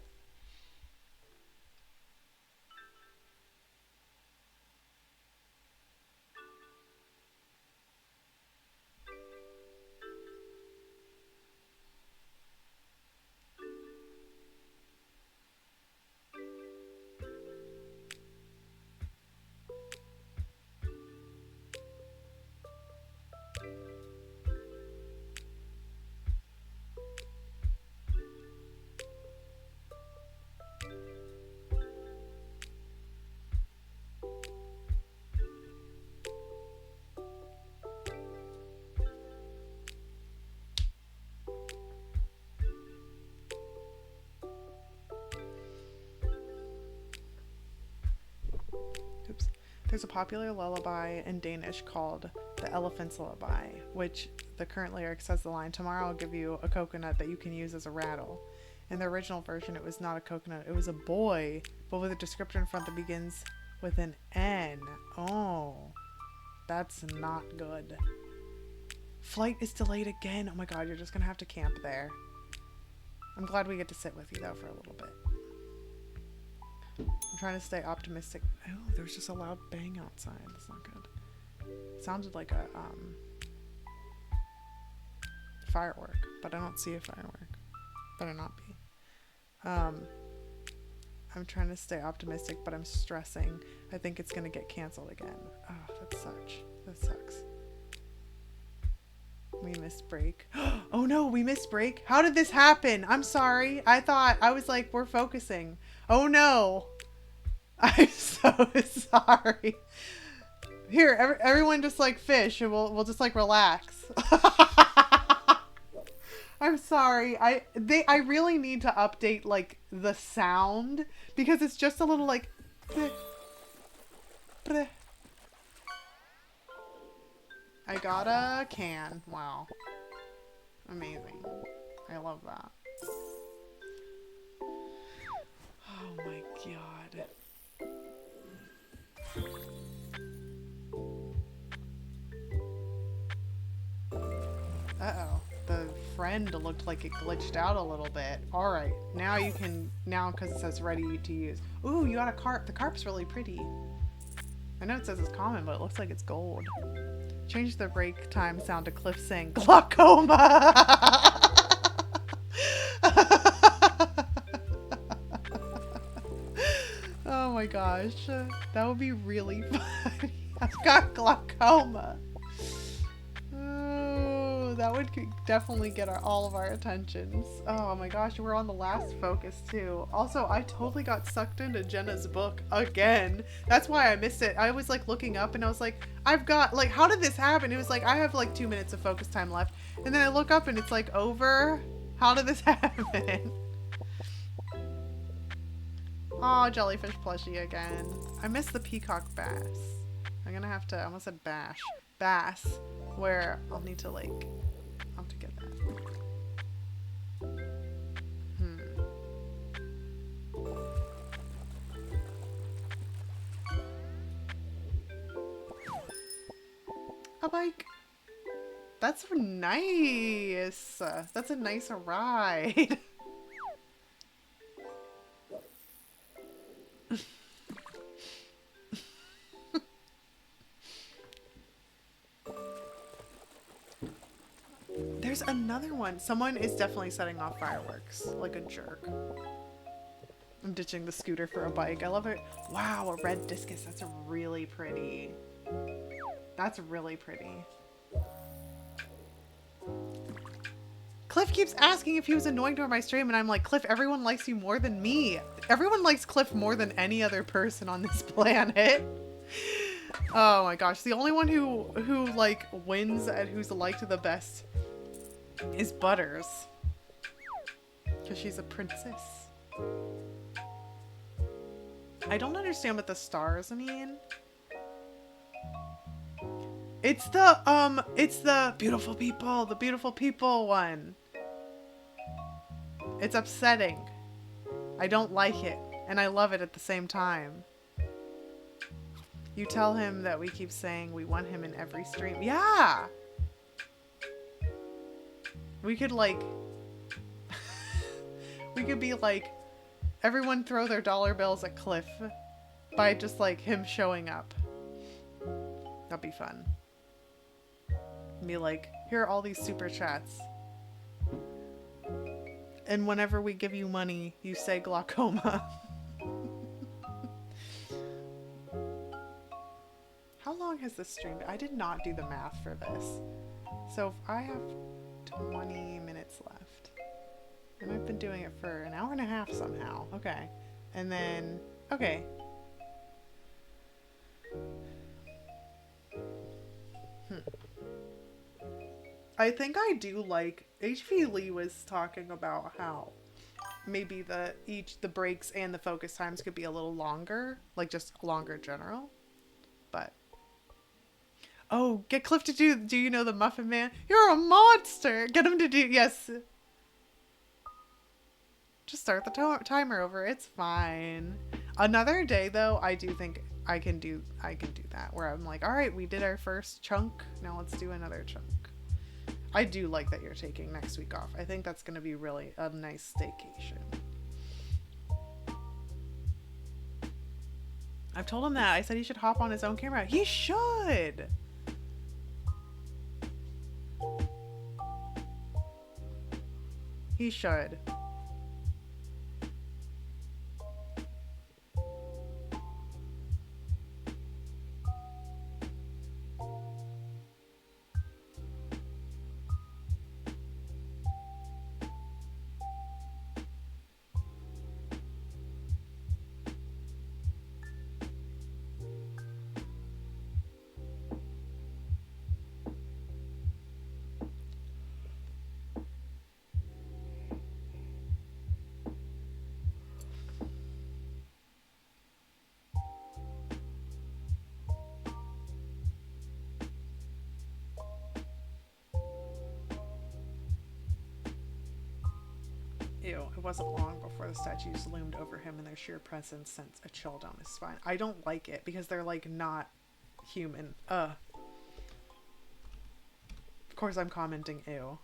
Oops. There's a popular lullaby in Danish called The Elephant's Lullaby, which the current lyric says the line, "Tomorrow I'll give you a coconut that you can use as a rattle." In the original version, it was not a coconut, it was a boy, but with a descriptor in front that begins with an N. Oh, that's not good. Flight is delayed again. Oh my god, you're just gonna have to camp there. I'm glad we get to sit with you though for a little bit. I'm trying to stay optimistic. Oh, there's just a loud bang outside. That's not good. It sounded like a firework, but I don't see a firework. Better not be. I'm trying to stay optimistic, but I'm stressing. I think it's gonna get canceled again. Oh, that sucks. We missed break. Oh no, we missed break. How did this happen? I'm sorry. I was like, we're focusing. Oh no. I'm so sorry. Here, everyone just like fish and we'll just like relax. I'm sorry. I really need to update like the sound because it's just a little like I got a can. Wow. Amazing. I love that. Oh my god. Uh-oh. The friend looked like it glitched out a little bit. Alright. Now you can, because it says ready to use. Ooh, you got a carp. The carp's really pretty. I know it says it's common, but it looks like it's gold. Change the break time sound to Cliff saying glaucoma. Oh my gosh, that would be really funny. I've got glaucoma. Oh, that would definitely get all of our attentions. Oh my gosh, we're on the last focus too. Also, I totally got sucked into Jenna's book again. That's why I missed it. I was like looking up and I was like, I've got like, how did this happen? It was like, I have like 2 minutes of focus time left. And then I look up and it's like over. How did this happen? Oh, jellyfish plushie again. I miss the peacock bass. I'm gonna have to, I almost said bash. Bass. Where I'll need to like, I'll have to get that. A bike. That's nice. That's a nice ride. There's another one. Someone is definitely setting off fireworks like a jerk. I'm ditching the scooter for a bike. I love it. Wow, a red discus. That's really pretty. That's really pretty. Cliff keeps asking if he was annoying during my stream, and I'm like, Cliff, everyone likes you more than me. Everyone likes Cliff more than any other person on this planet. Oh my gosh, the only one who like wins at who's liked the best is Butters. Because she's a princess. I don't understand what the stars mean. It's the beautiful people one. It's upsetting. I don't like it, and I love it at the same time. You tell him that we keep saying we want him in every stream. Yeah! We could, like... we could be like, everyone throw their dollar bills at Cliff by just, like, him showing up. That'd be fun. Be like, here are all these super chats. And whenever we give you money, you say glaucoma. How long has this stream been? I did not do the math for this. So if I have 20 minutes left. And I've been doing it for an hour and a half somehow. Okay. And then, okay. I think I do like, HV Lee was talking about how maybe the breaks and the focus times could be a little longer, like just longer general. But oh, get Cliff to do you know the Muffin Man? You're a monster. Get him to do, yes. Just start the timer over. It's fine. Another day though, I do think I can do that where I'm like, all right, we did our first chunk. Now let's do another chunk. I do like that you're taking next week off. I think that's going to be really a nice staycation. I've told him that. I said he should hop on his own camera. He should! He should. Ew, it wasn't long before the statues loomed over him and their sheer presence sent a chill down his spine. I don't like it because they're like not human. Of course I'm commenting ew.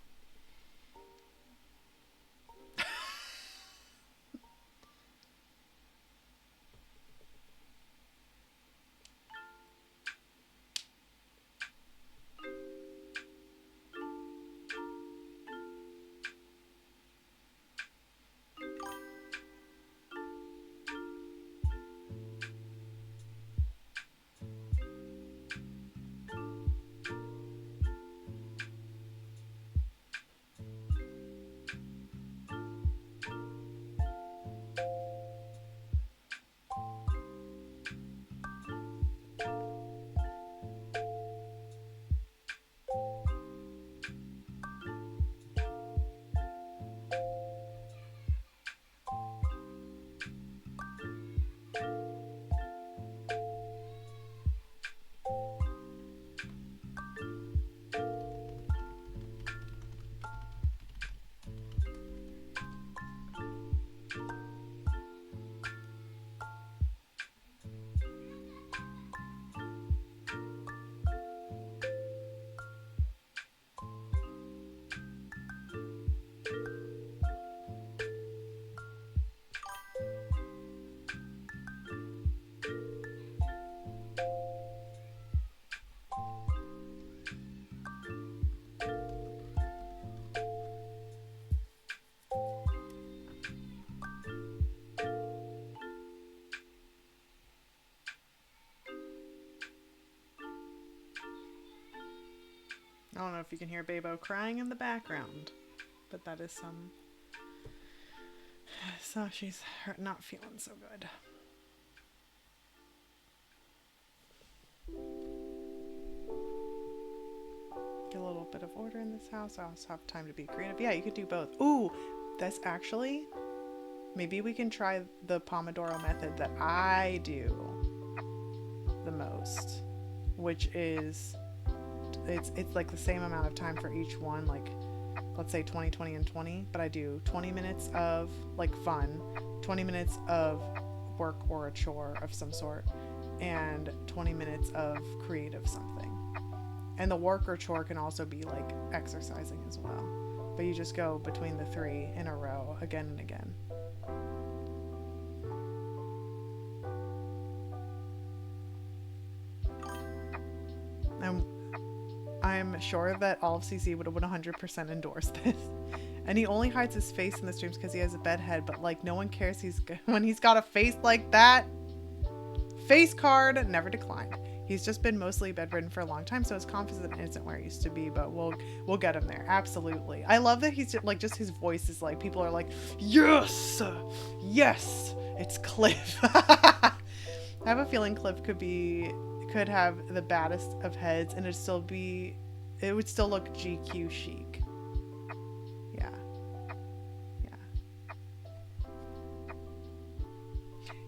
don't know if you can hear Babo crying in the background, but that is some. So she's not feeling so good. Get a little bit of order in this house. I also have time to be creative. Yeah, you could do both. Ooh, that's actually, maybe we can try the Pomodoro method that I do the most, which is it's like the same amount of time for each one, like let's say 20, 20, and 20, but I do 20 minutes of like fun, 20 minutes of work or a chore of some sort, and 20 minutes of creative something. And the work or chore can also be like exercising as well, but you just go between the three in a row again and again. I'm sure that all of CC would 100% endorse this. And he only hides his face in the streams because he has a bedhead, but like no one cares when he's got a face like that. Face card never declined. He's just been mostly bedridden for a long time, so his confidence isn't where it used to be, but we'll get him there. Absolutely. I love that he's like, just his voice is like, people are like, yes, yes, it's Cliff. I have a feeling Cliff could have the baddest of heads and it would still look GQ chic.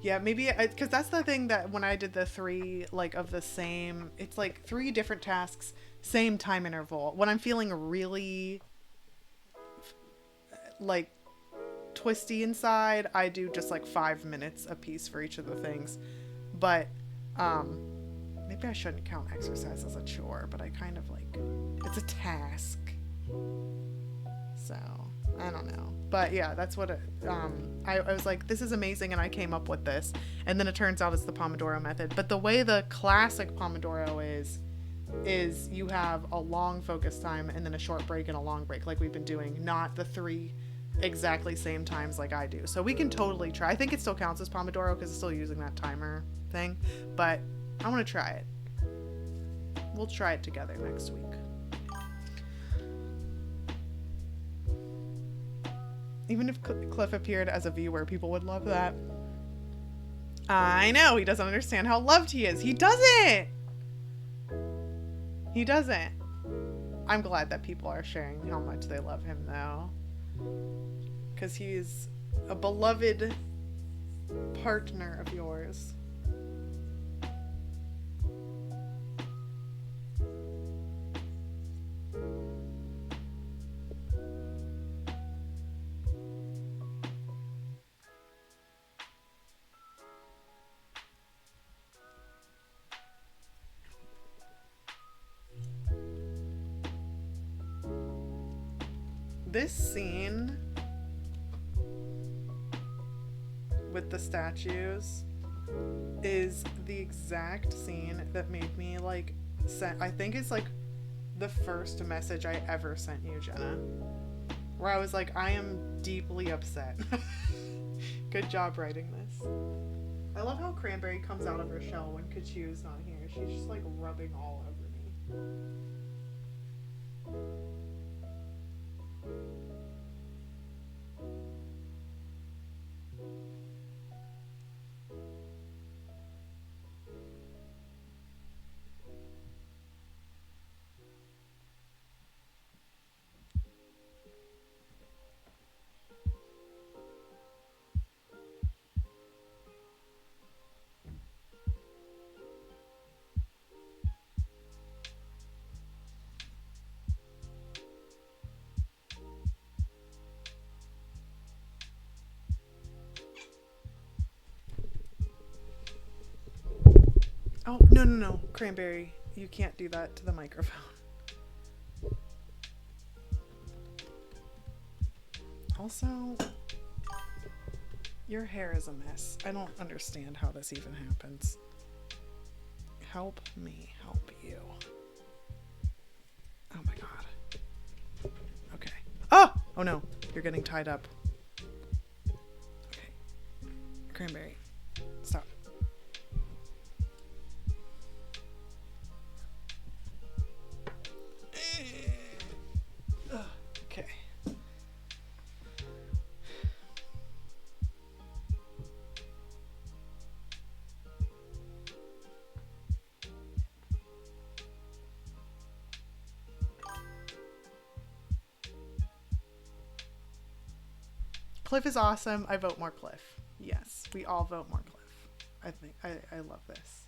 Yeah, maybe because that's the thing that when I did the three like of the same, it's like 3 different tasks, same time interval. When I'm feeling really like twisty inside, I do just like 5 minutes a piece for each of the things. But maybe I shouldn't count exercise as a chore, but I kind of like, it's a task. So I don't know. But yeah, that's what I was like, this is amazing, and I came up with this. And then it turns out it's the Pomodoro method. But the way the classic Pomodoro is you have a long focus time and then a short break and a long break like we've been doing, not the 3 exactly same times like I do. So we can totally try. I think it still counts as Pomodoro because it's still using that timer thing. But I want to try it. We'll try it together next week. Even if Cliff appeared as a viewer, people would love that. I know, he doesn't understand how loved he is. He doesn't! He doesn't. I'm glad that people are sharing how much they love him, though. Because he's a beloved partner of yours. This scene with the statues is the exact scene that made me like I think it's like the first message I ever sent you, Jenna, where I was like, I am deeply upset. Good job writing this. I love how Cranberry comes out of her shell when Kachoo's not here. She's just like rubbing all over me. Oh, no. Cranberry, you can't do that to the microphone. Also, your hair is a mess. I don't understand how this even happens. Help me help you. Oh my god. Okay. Oh no, you're getting tied up. Okay. Cranberry, stop. Cliff is awesome. I vote more Cliff. Yes, we all vote more Cliff. I think I love this.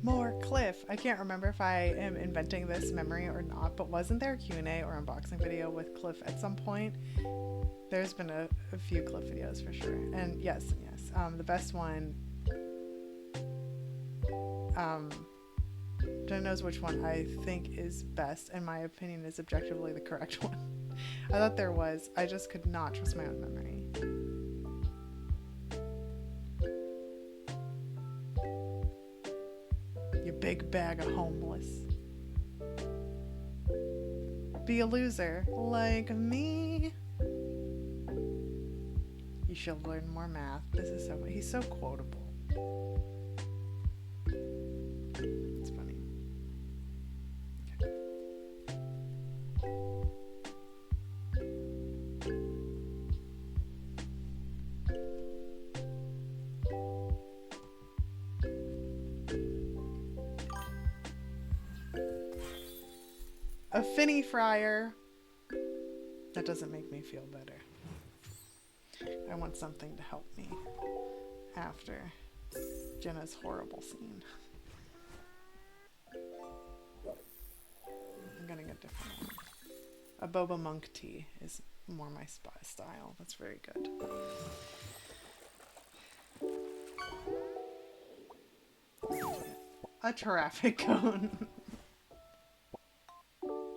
More Cliff. I can't remember if I am inventing this memory or not, but wasn't there a Q&A or unboxing video with Cliff at some point? There's been a few Cliff videos for sure. And yes. The best one, Jen knows which one I think is best, and my opinion is objectively the correct one. I thought there was. I just could not trust my own memory. You big bag of homeless. Be a loser like me. You should learn more math. This is so. He's so quotable. It's funny. Okay. A finny fryer. That doesn't make me feel better. I want something to help me after Jenna's horrible scene. I'm gonna get a different one. A boba monk tea is more my style. That's very good. A traffic cone.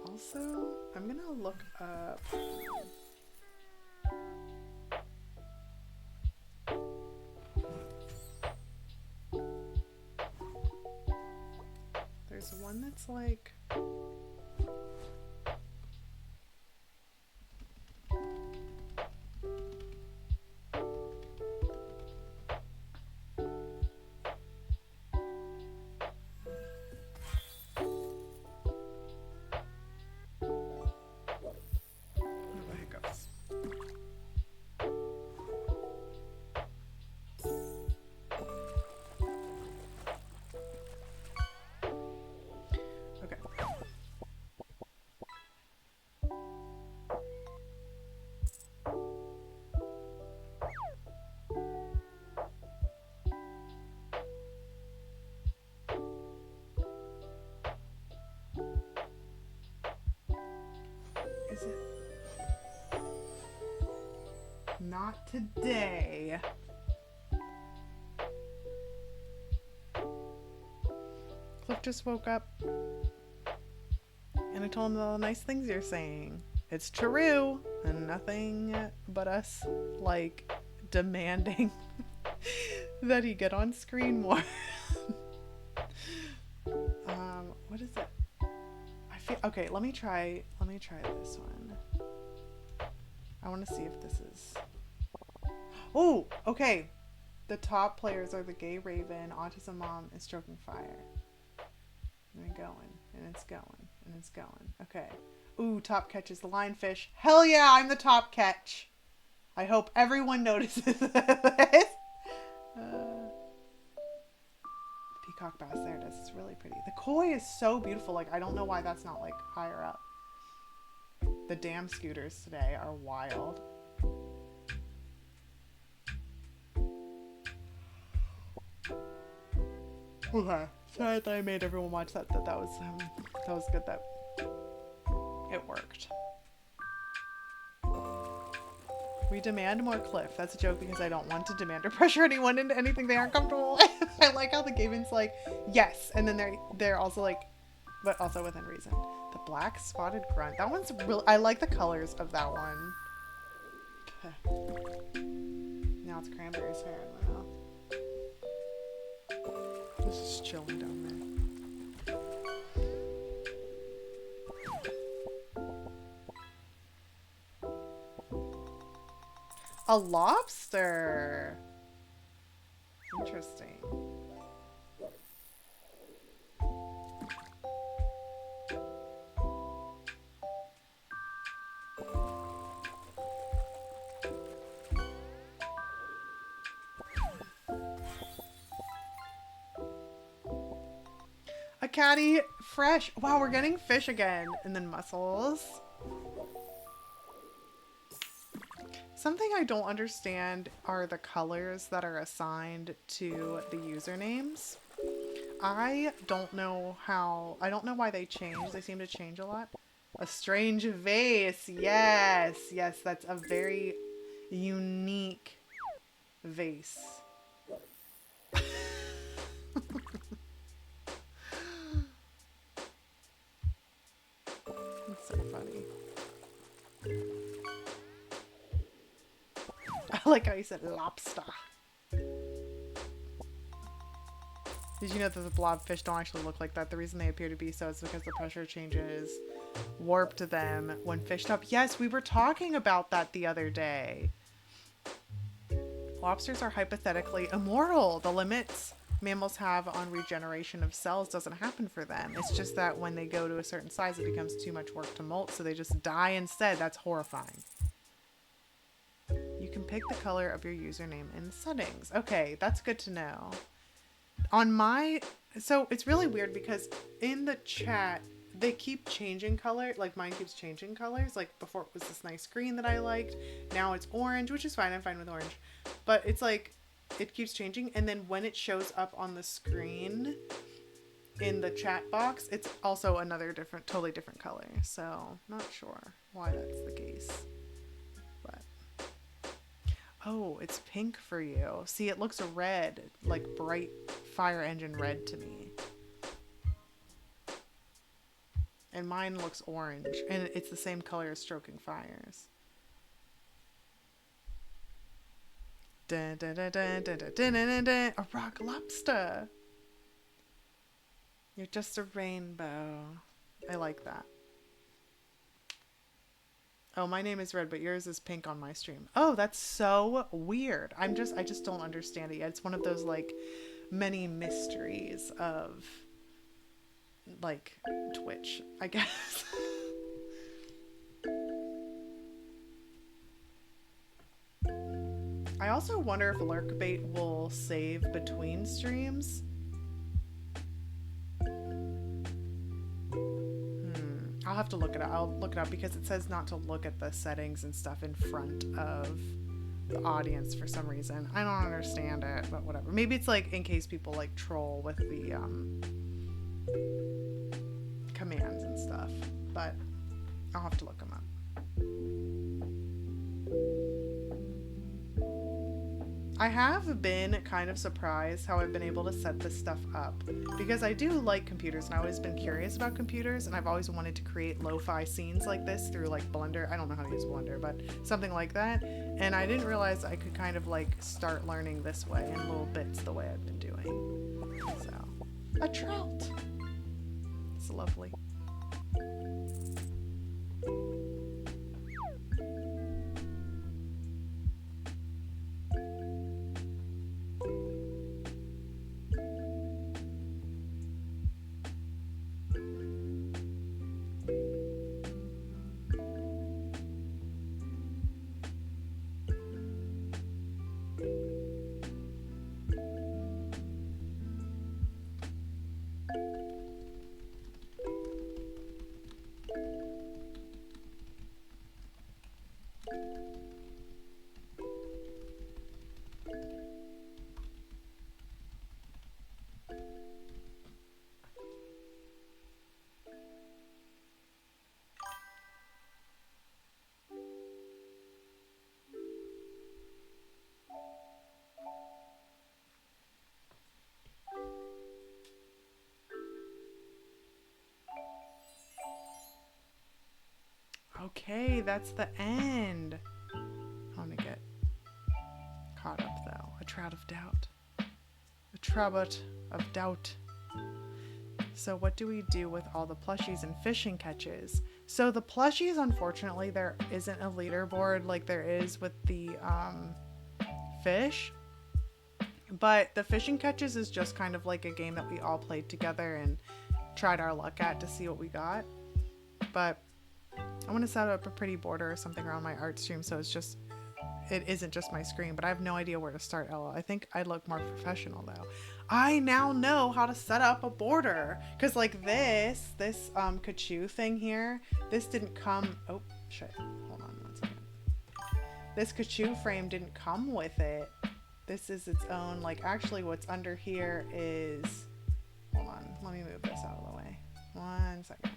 Also, I'm gonna look up there's one that's like Not today. Cliff just woke up. And I told him all the nice things you're saying. It's true. And nothing but us, like, demanding that he get on screen more. What is it? I feel okay. Let me try this one. I want to see if this is. Oh, okay. The top players are the gay raven, autism mom, and stroking fire. And it's going, and it's going, and it's going. Okay. Ooh, top catch is the lionfish. Hell yeah, I'm the top catch. I hope everyone notices this. Peacock bass, there it is. It's really pretty. The koi is so beautiful. Like, I don't know why that's not, like, higher up. The damn scooters today are wild. Okay. Sorry that I made everyone watch that. That was good. That it worked. We demand more Cliff. That's a joke because I don't want to demand or pressure anyone into anything they aren't comfortable with. I like how the Gavin's like, yes, and then they're also like, but also within reason. The black spotted grunt. That one's real. I like the colors of that one. Now it's cranberry's hair in my mouth. This is chilling down there. A lobster. Interesting. A catty fresh. Wow, we're getting fish again. And then mussels. Something I don't understand are the colors that are assigned to the usernames. I don't know why they change. They seem to change a lot. A strange vase. Yes. Yes, that's a very unique vase. That's so funny. I like how you said lobster. Did you know that the blobfish don't actually look like that? The reason they appear to be so is because the pressure changes warped them when fished up. Yes, we were talking about that the other day. Lobsters are hypothetically immortal. The limits mammals have on regeneration of cells doesn't happen for them. It's just that when they go to a certain size, it becomes too much work to molt, so they just die instead. That's horrifying. You can pick the color of your username in the settings. Okay, that's good to know. So it's really weird because in the chat, they keep changing color. Like mine keeps changing colors. Like before it was this nice green that I liked. Now it's orange, which is fine. I'm fine with orange. But it's like, it keeps changing. And then when it shows up on the screen in the chat box, it's also another totally different color. So not sure why that's the case. Oh, it's pink for you. See, it looks red, like bright fire engine red to me. And mine looks orange, and it's the same color as Stroking Fires. Dun, dun, dun, dun, dun, dun, dun, dun, dun. A rock lobster. You're just a rainbow. I like that. Oh, my name is red, but yours is pink on my stream. Oh, that's so weird. I just don't understand it yet. It's one of those, like, many mysteries of, like, Twitch, I guess. I also wonder if lurkbait will save between streams. I'll have to look it up. I'll look it up because it says not to look at the settings and stuff in front of the audience for some reason. I don't understand it, but whatever. Maybe it's like in case people like troll with the commands and stuff, but I'll have to look them up. I have been kind of surprised how I've been able to set this stuff up, because I do like computers and I've always been curious about computers, and I've always wanted to create lo-fi scenes like this through like Blender. I don't know how to use Blender, but something like that. And I didn't realize I could kind of like start learning this way in little bits the way I've been doing. So, a trout. It's lovely. Okay, that's the end. I'm gonna get caught up though. A trout of doubt. A trout of doubt. So what do we do with all the plushies and fishing catches? So the plushies, unfortunately, there isn't a leaderboard like there is with the fish. But the fishing catches is just kind of like a game that we all played together and tried our luck at to see what we got. But I want to set up a pretty border or something around my art stream so it isn't just my screen, but I have no idea where to start, Ella. I think I'd look more professional though. I now know how to set up a border, because like this Kachoo thing here, this didn't come, oh shit, hold on one second. This Kachoo frame didn't come with it. This is its own, like actually what's under here is, hold on, let me move this out of the way. 1 second.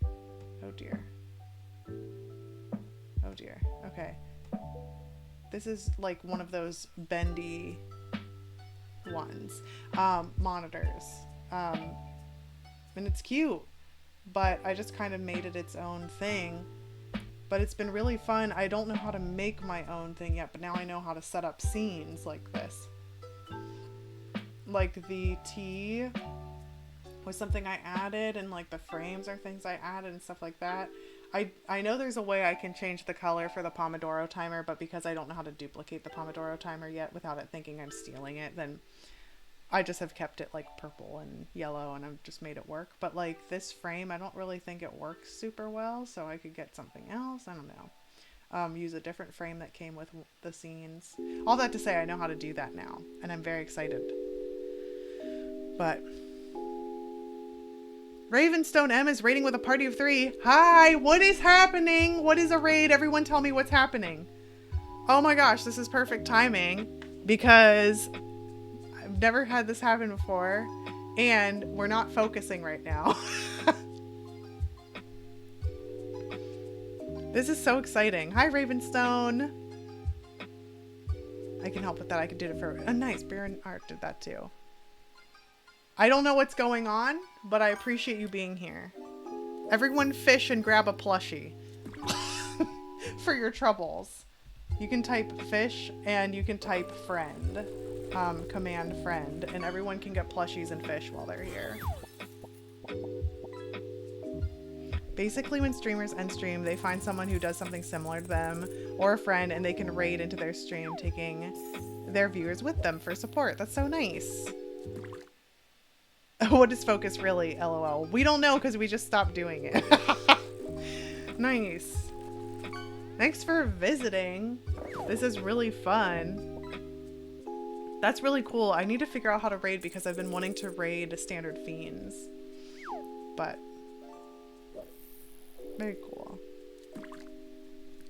Oh dear. Oh dear. Okay. This is like one of those bendy ones. Monitors. And it's cute, but I just kind of made it its own thing. But it's been really fun. I don't know how to make my own thing yet, but now I know how to set up scenes like this. Like the tea was something I added, and like the frames are things I added and stuff like that. I know there's a way I can change the color for the Pomodoro timer, but because I don't know how to duplicate the Pomodoro timer yet without it thinking I'm stealing it, then I just have kept it like purple and yellow, and I've just made it work. But like this frame, I don't really think it works super well, so I could get something else. I don't know. Use a different frame that came with the scenes. All that to say, I know how to do that now, and I'm very excited. But Ravenstone M is raiding with a party of 3. Hi, what is happening? What is a raid? Everyone tell me what's happening. Oh my gosh, this is perfect timing because I've never had this happen before, and we're not focusing right now. This is so exciting. Hi, Ravenstone. I can help with that. I could do it for... Oh, nice. Baron Art did that too. I don't know what's going on, but I appreciate you being here. Everyone fish and grab a plushie for your troubles. You can type fish and you can type friend, command friend, and everyone can get plushies and fish while they're here. Basically, when streamers end stream, they find someone who does something similar to them or a friend, and they can raid into their stream, taking their viewers with them for support. That's so nice. What is focus really? LOL. We don't know because we just stopped doing it. Nice. Thanks for visiting. This is really fun. That's really cool. I need to figure out how to raid because I've been wanting to raid standard fiends. But very cool.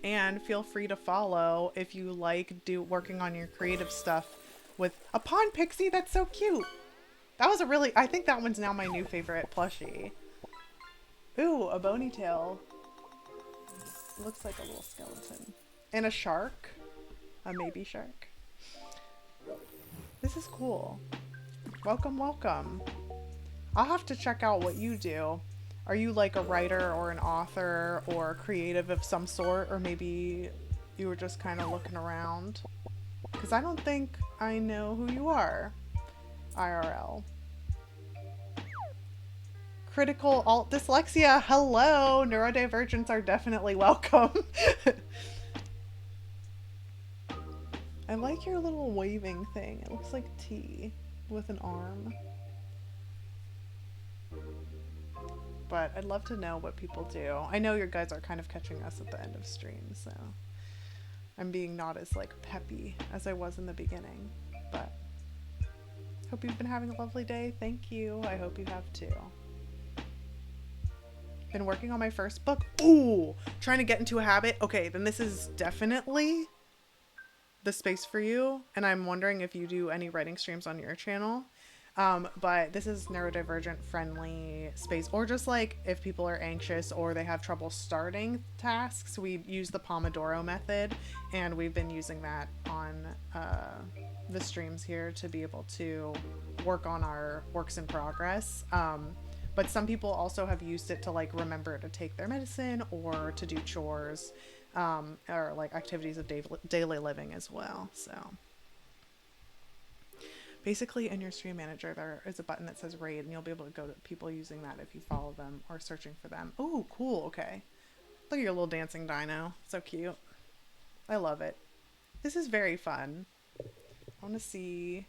And feel free to follow if you like working on your creative stuff with a pond pixie. That's so cute. That was a really, I think that one's now my new favorite plushie. Ooh, a bony tail. Looks like a little skeleton. And a shark. A maybe shark. This is cool. Welcome, welcome. I'll have to check out what you do. Are you like a writer or an author or creative of some sort? Or maybe you were just kind of looking around? Because I don't think I know who you are. IRL. Critical alt dyslexia. Hello. Neurodivergents are definitely welcome. I like your little waving thing. It looks like T with an arm. But I'd love to know what people do. I know you guys are kind of catching us at the end of stream, so I'm being not as like peppy as I was in the beginning. But hope you've been having a lovely day. Thank you. I hope you have too. Been working on my first book. Ooh, trying to get into a habit. Okay, then this is definitely the space for you. And I'm wondering if you do any writing streams on your channel. But this is neurodivergent friendly space, or just like if people are anxious or they have trouble starting tasks, we use the Pomodoro method, and we've been using that on the streams here to be able to work on our works in progress. But some people also have used it to like remember to take their medicine or to do chores, or like activities of daily living as well. So basically in your stream manager, there is a button that says raid, and you'll be able to go to people using that if you follow them or searching for them. Oh, cool. Okay. Look at your little dancing dino. So cute. I love it. This is very fun. I want to see.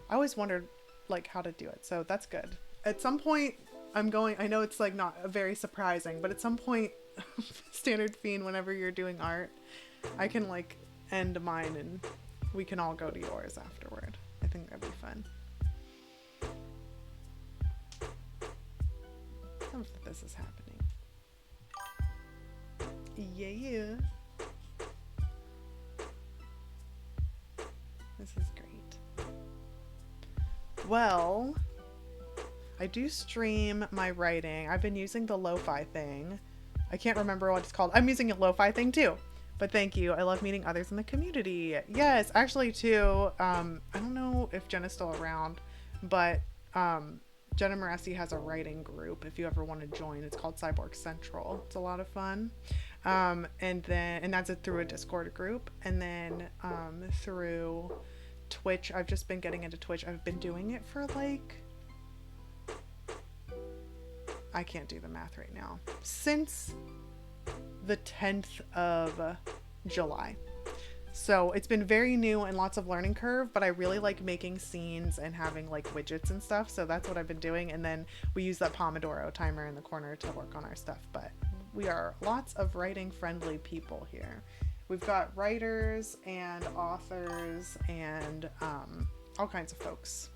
I always wondered like how to do it. So that's good. At some point I know it's like not very surprising, but at some point, Standard Fiend, whenever you're doing art, I can like end mine and we can all go to yours afterward. I think that'd be fun. I love that this is happening. Yeah. This is great. Well, I do stream my writing. I've been using the lo-fi thing. I can't remember what it's called. I'm using a lo-fi thing too. But thank you. I love meeting others in the community. Yes, actually too. I don't know if Jenna's still around, but Jenna Morassi has a writing group if you ever want to join. It's called Cyborg Central. It's a lot of fun. And that's through a Discord group. And then through Twitch, I've just been getting into Twitch. I've been doing it for like, I can't do the math right now, since the 10th of July. So it's been very new and lots of learning curve, but I really like making scenes and having like widgets and stuff. So that's what I've been doing. And then we use that Pomodoro timer in the corner to work on our stuff. But we are lots of writing friendly people here. We've got writers and authors and all kinds of folks.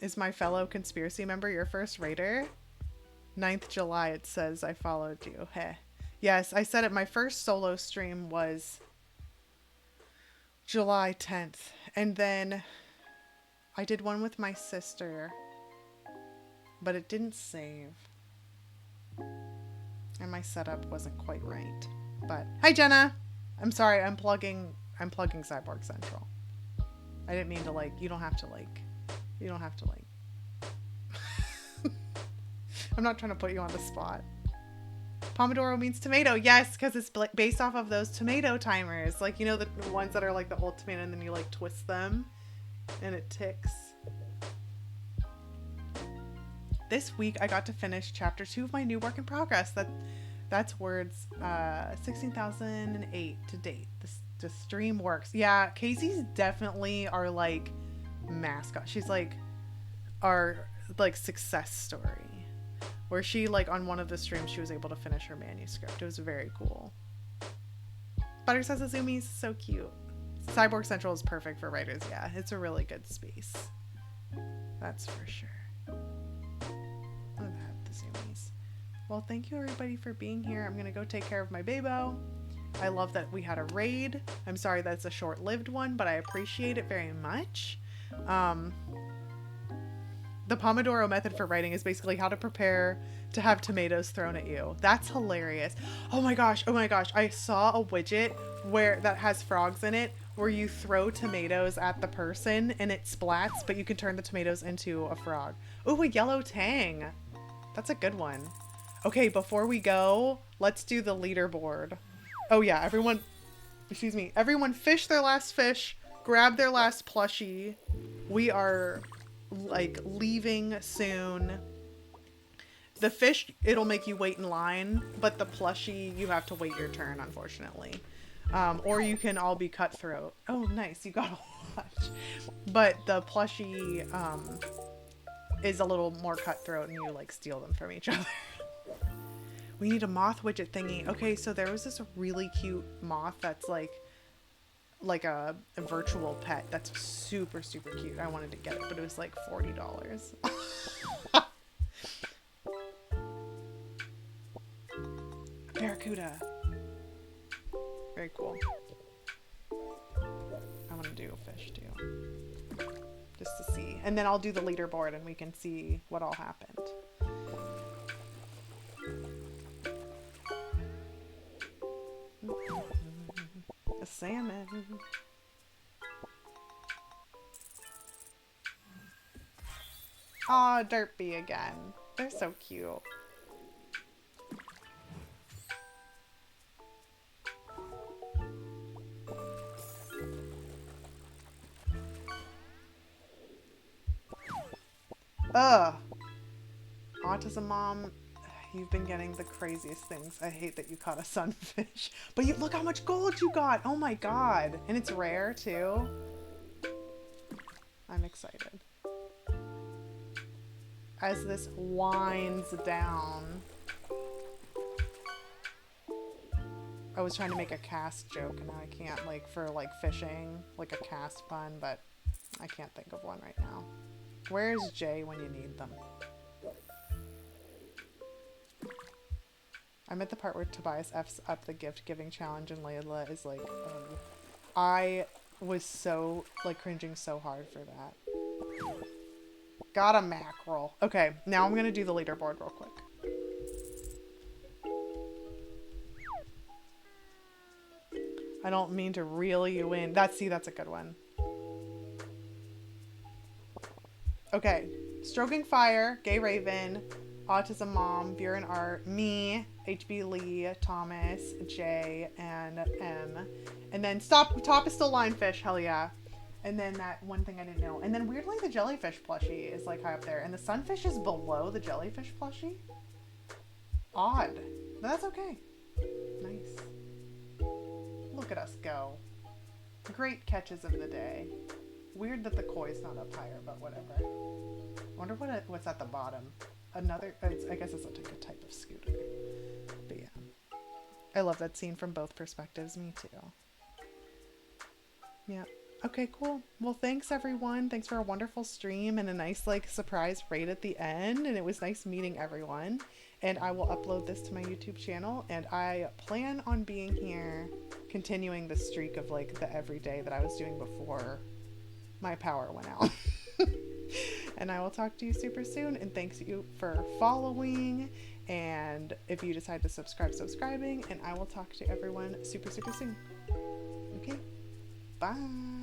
Is my fellow conspiracy member your first raider? 9th July, it says I followed you. Heh. Yes, I said it. My first solo stream was July 10th. And then I did one with my sister, but it didn't save. And my setup wasn't quite right. But hi, Jenna. I'm sorry. I'm plugging Cyborg Central. I didn't mean to like, you don't have to like. I'm not trying to put you on the spot. Pomodoro means tomato. Yes, because it's based off of those tomato timers. Like, you know, the ones that are like the old tomato and then you like twist them and it ticks. This week I got to finish chapter 2 of my new work in progress. That's words 16,008 to date. The stream works. Yeah, Casey's definitely our like mascot. She's like our like success story, where she like on one of the streams she was able to finish her manuscript. It was very cool. Butter says Azumi's so cute. Cyborg Central is perfect for writers. Yeah, it's a really good space. That's for sure. Look at that, the Zoomies. Well, thank you everybody for being here. I'm gonna go take care of my babo. I love that we had a raid. I'm sorry that's a short-lived one, but I appreciate it very much. The Pomodoro method for writing is basically how to prepare to have tomatoes thrown at you. That's hilarious. Oh my gosh. I saw a widget where that has frogs in it, where you throw tomatoes at the person and it splats, but you can turn the tomatoes into a frog. Ooh, a yellow tang. That's a good one. Okay, before we go, let's do the leaderboard. Oh yeah, everyone, excuse me, everyone fish their last fish, grab their last plushie. We are like leaving soon. The fish, it'll make you wait in line, but the plushie, you have to wait your turn, unfortunately. Or you can all be cutthroat. Oh, nice, you got a watch. But the plushie is a little more cutthroat, and you like steal them from each other. We need a moth widget thingy. Okay, so there was this really cute moth that's like a virtual pet that's super, super cute. I wanted to get it, but it was like $40. Barracuda. Very cool. I want to do a fish too. Just to see. And then I'll do the leaderboard and we can see what all happened. A salmon. Aw, Derpy again. They're so cute. Ugh. Autism mom, you've been getting the craziest things. I hate that you caught a sunfish. But you look how much gold you got. Oh my god. And it's rare too. I'm excited. As this winds down. I was trying to make a cast joke and now I can't, like for like fishing, like a cast pun, but I can't think of one right now. Where's Jay when you need them? I'm at the part where Tobias F's up the gift giving challenge and Layla is like, oh. I was so, like, cringing so hard for that. Got a mackerel. Okay, now I'm gonna do the leaderboard real quick. I don't mean to reel you in. That's a good one. Okay, Stroking Fire, Gay Raven, Autism Mom, Beer and Art, me, HB Lee, Thomas, Jay, and M. And then top is still Lionfish, hell yeah. And then that one thing I didn't know. And then weirdly the jellyfish plushie is like high up there. And the sunfish is below the jellyfish plushie. Odd. But that's okay. Nice. Look at us go. Great catches of the day. Weird that the koi's not up higher, but whatever. I wonder what's at the bottom. Another, I guess it's like a type of scooter. But yeah. I love that scene from both perspectives. Me too. Yeah. Okay, cool. Well, thanks everyone. Thanks for a wonderful stream and a nice like surprise raid at the end. And it was nice meeting everyone. And I will upload this to my YouTube channel. And I plan on being here, continuing the streak of like the everyday that I was doing before my power went out. And I will talk to you super soon. And thanks you for following. And if you decide to subscribing. And I will talk to everyone super, super soon. Okay. Bye.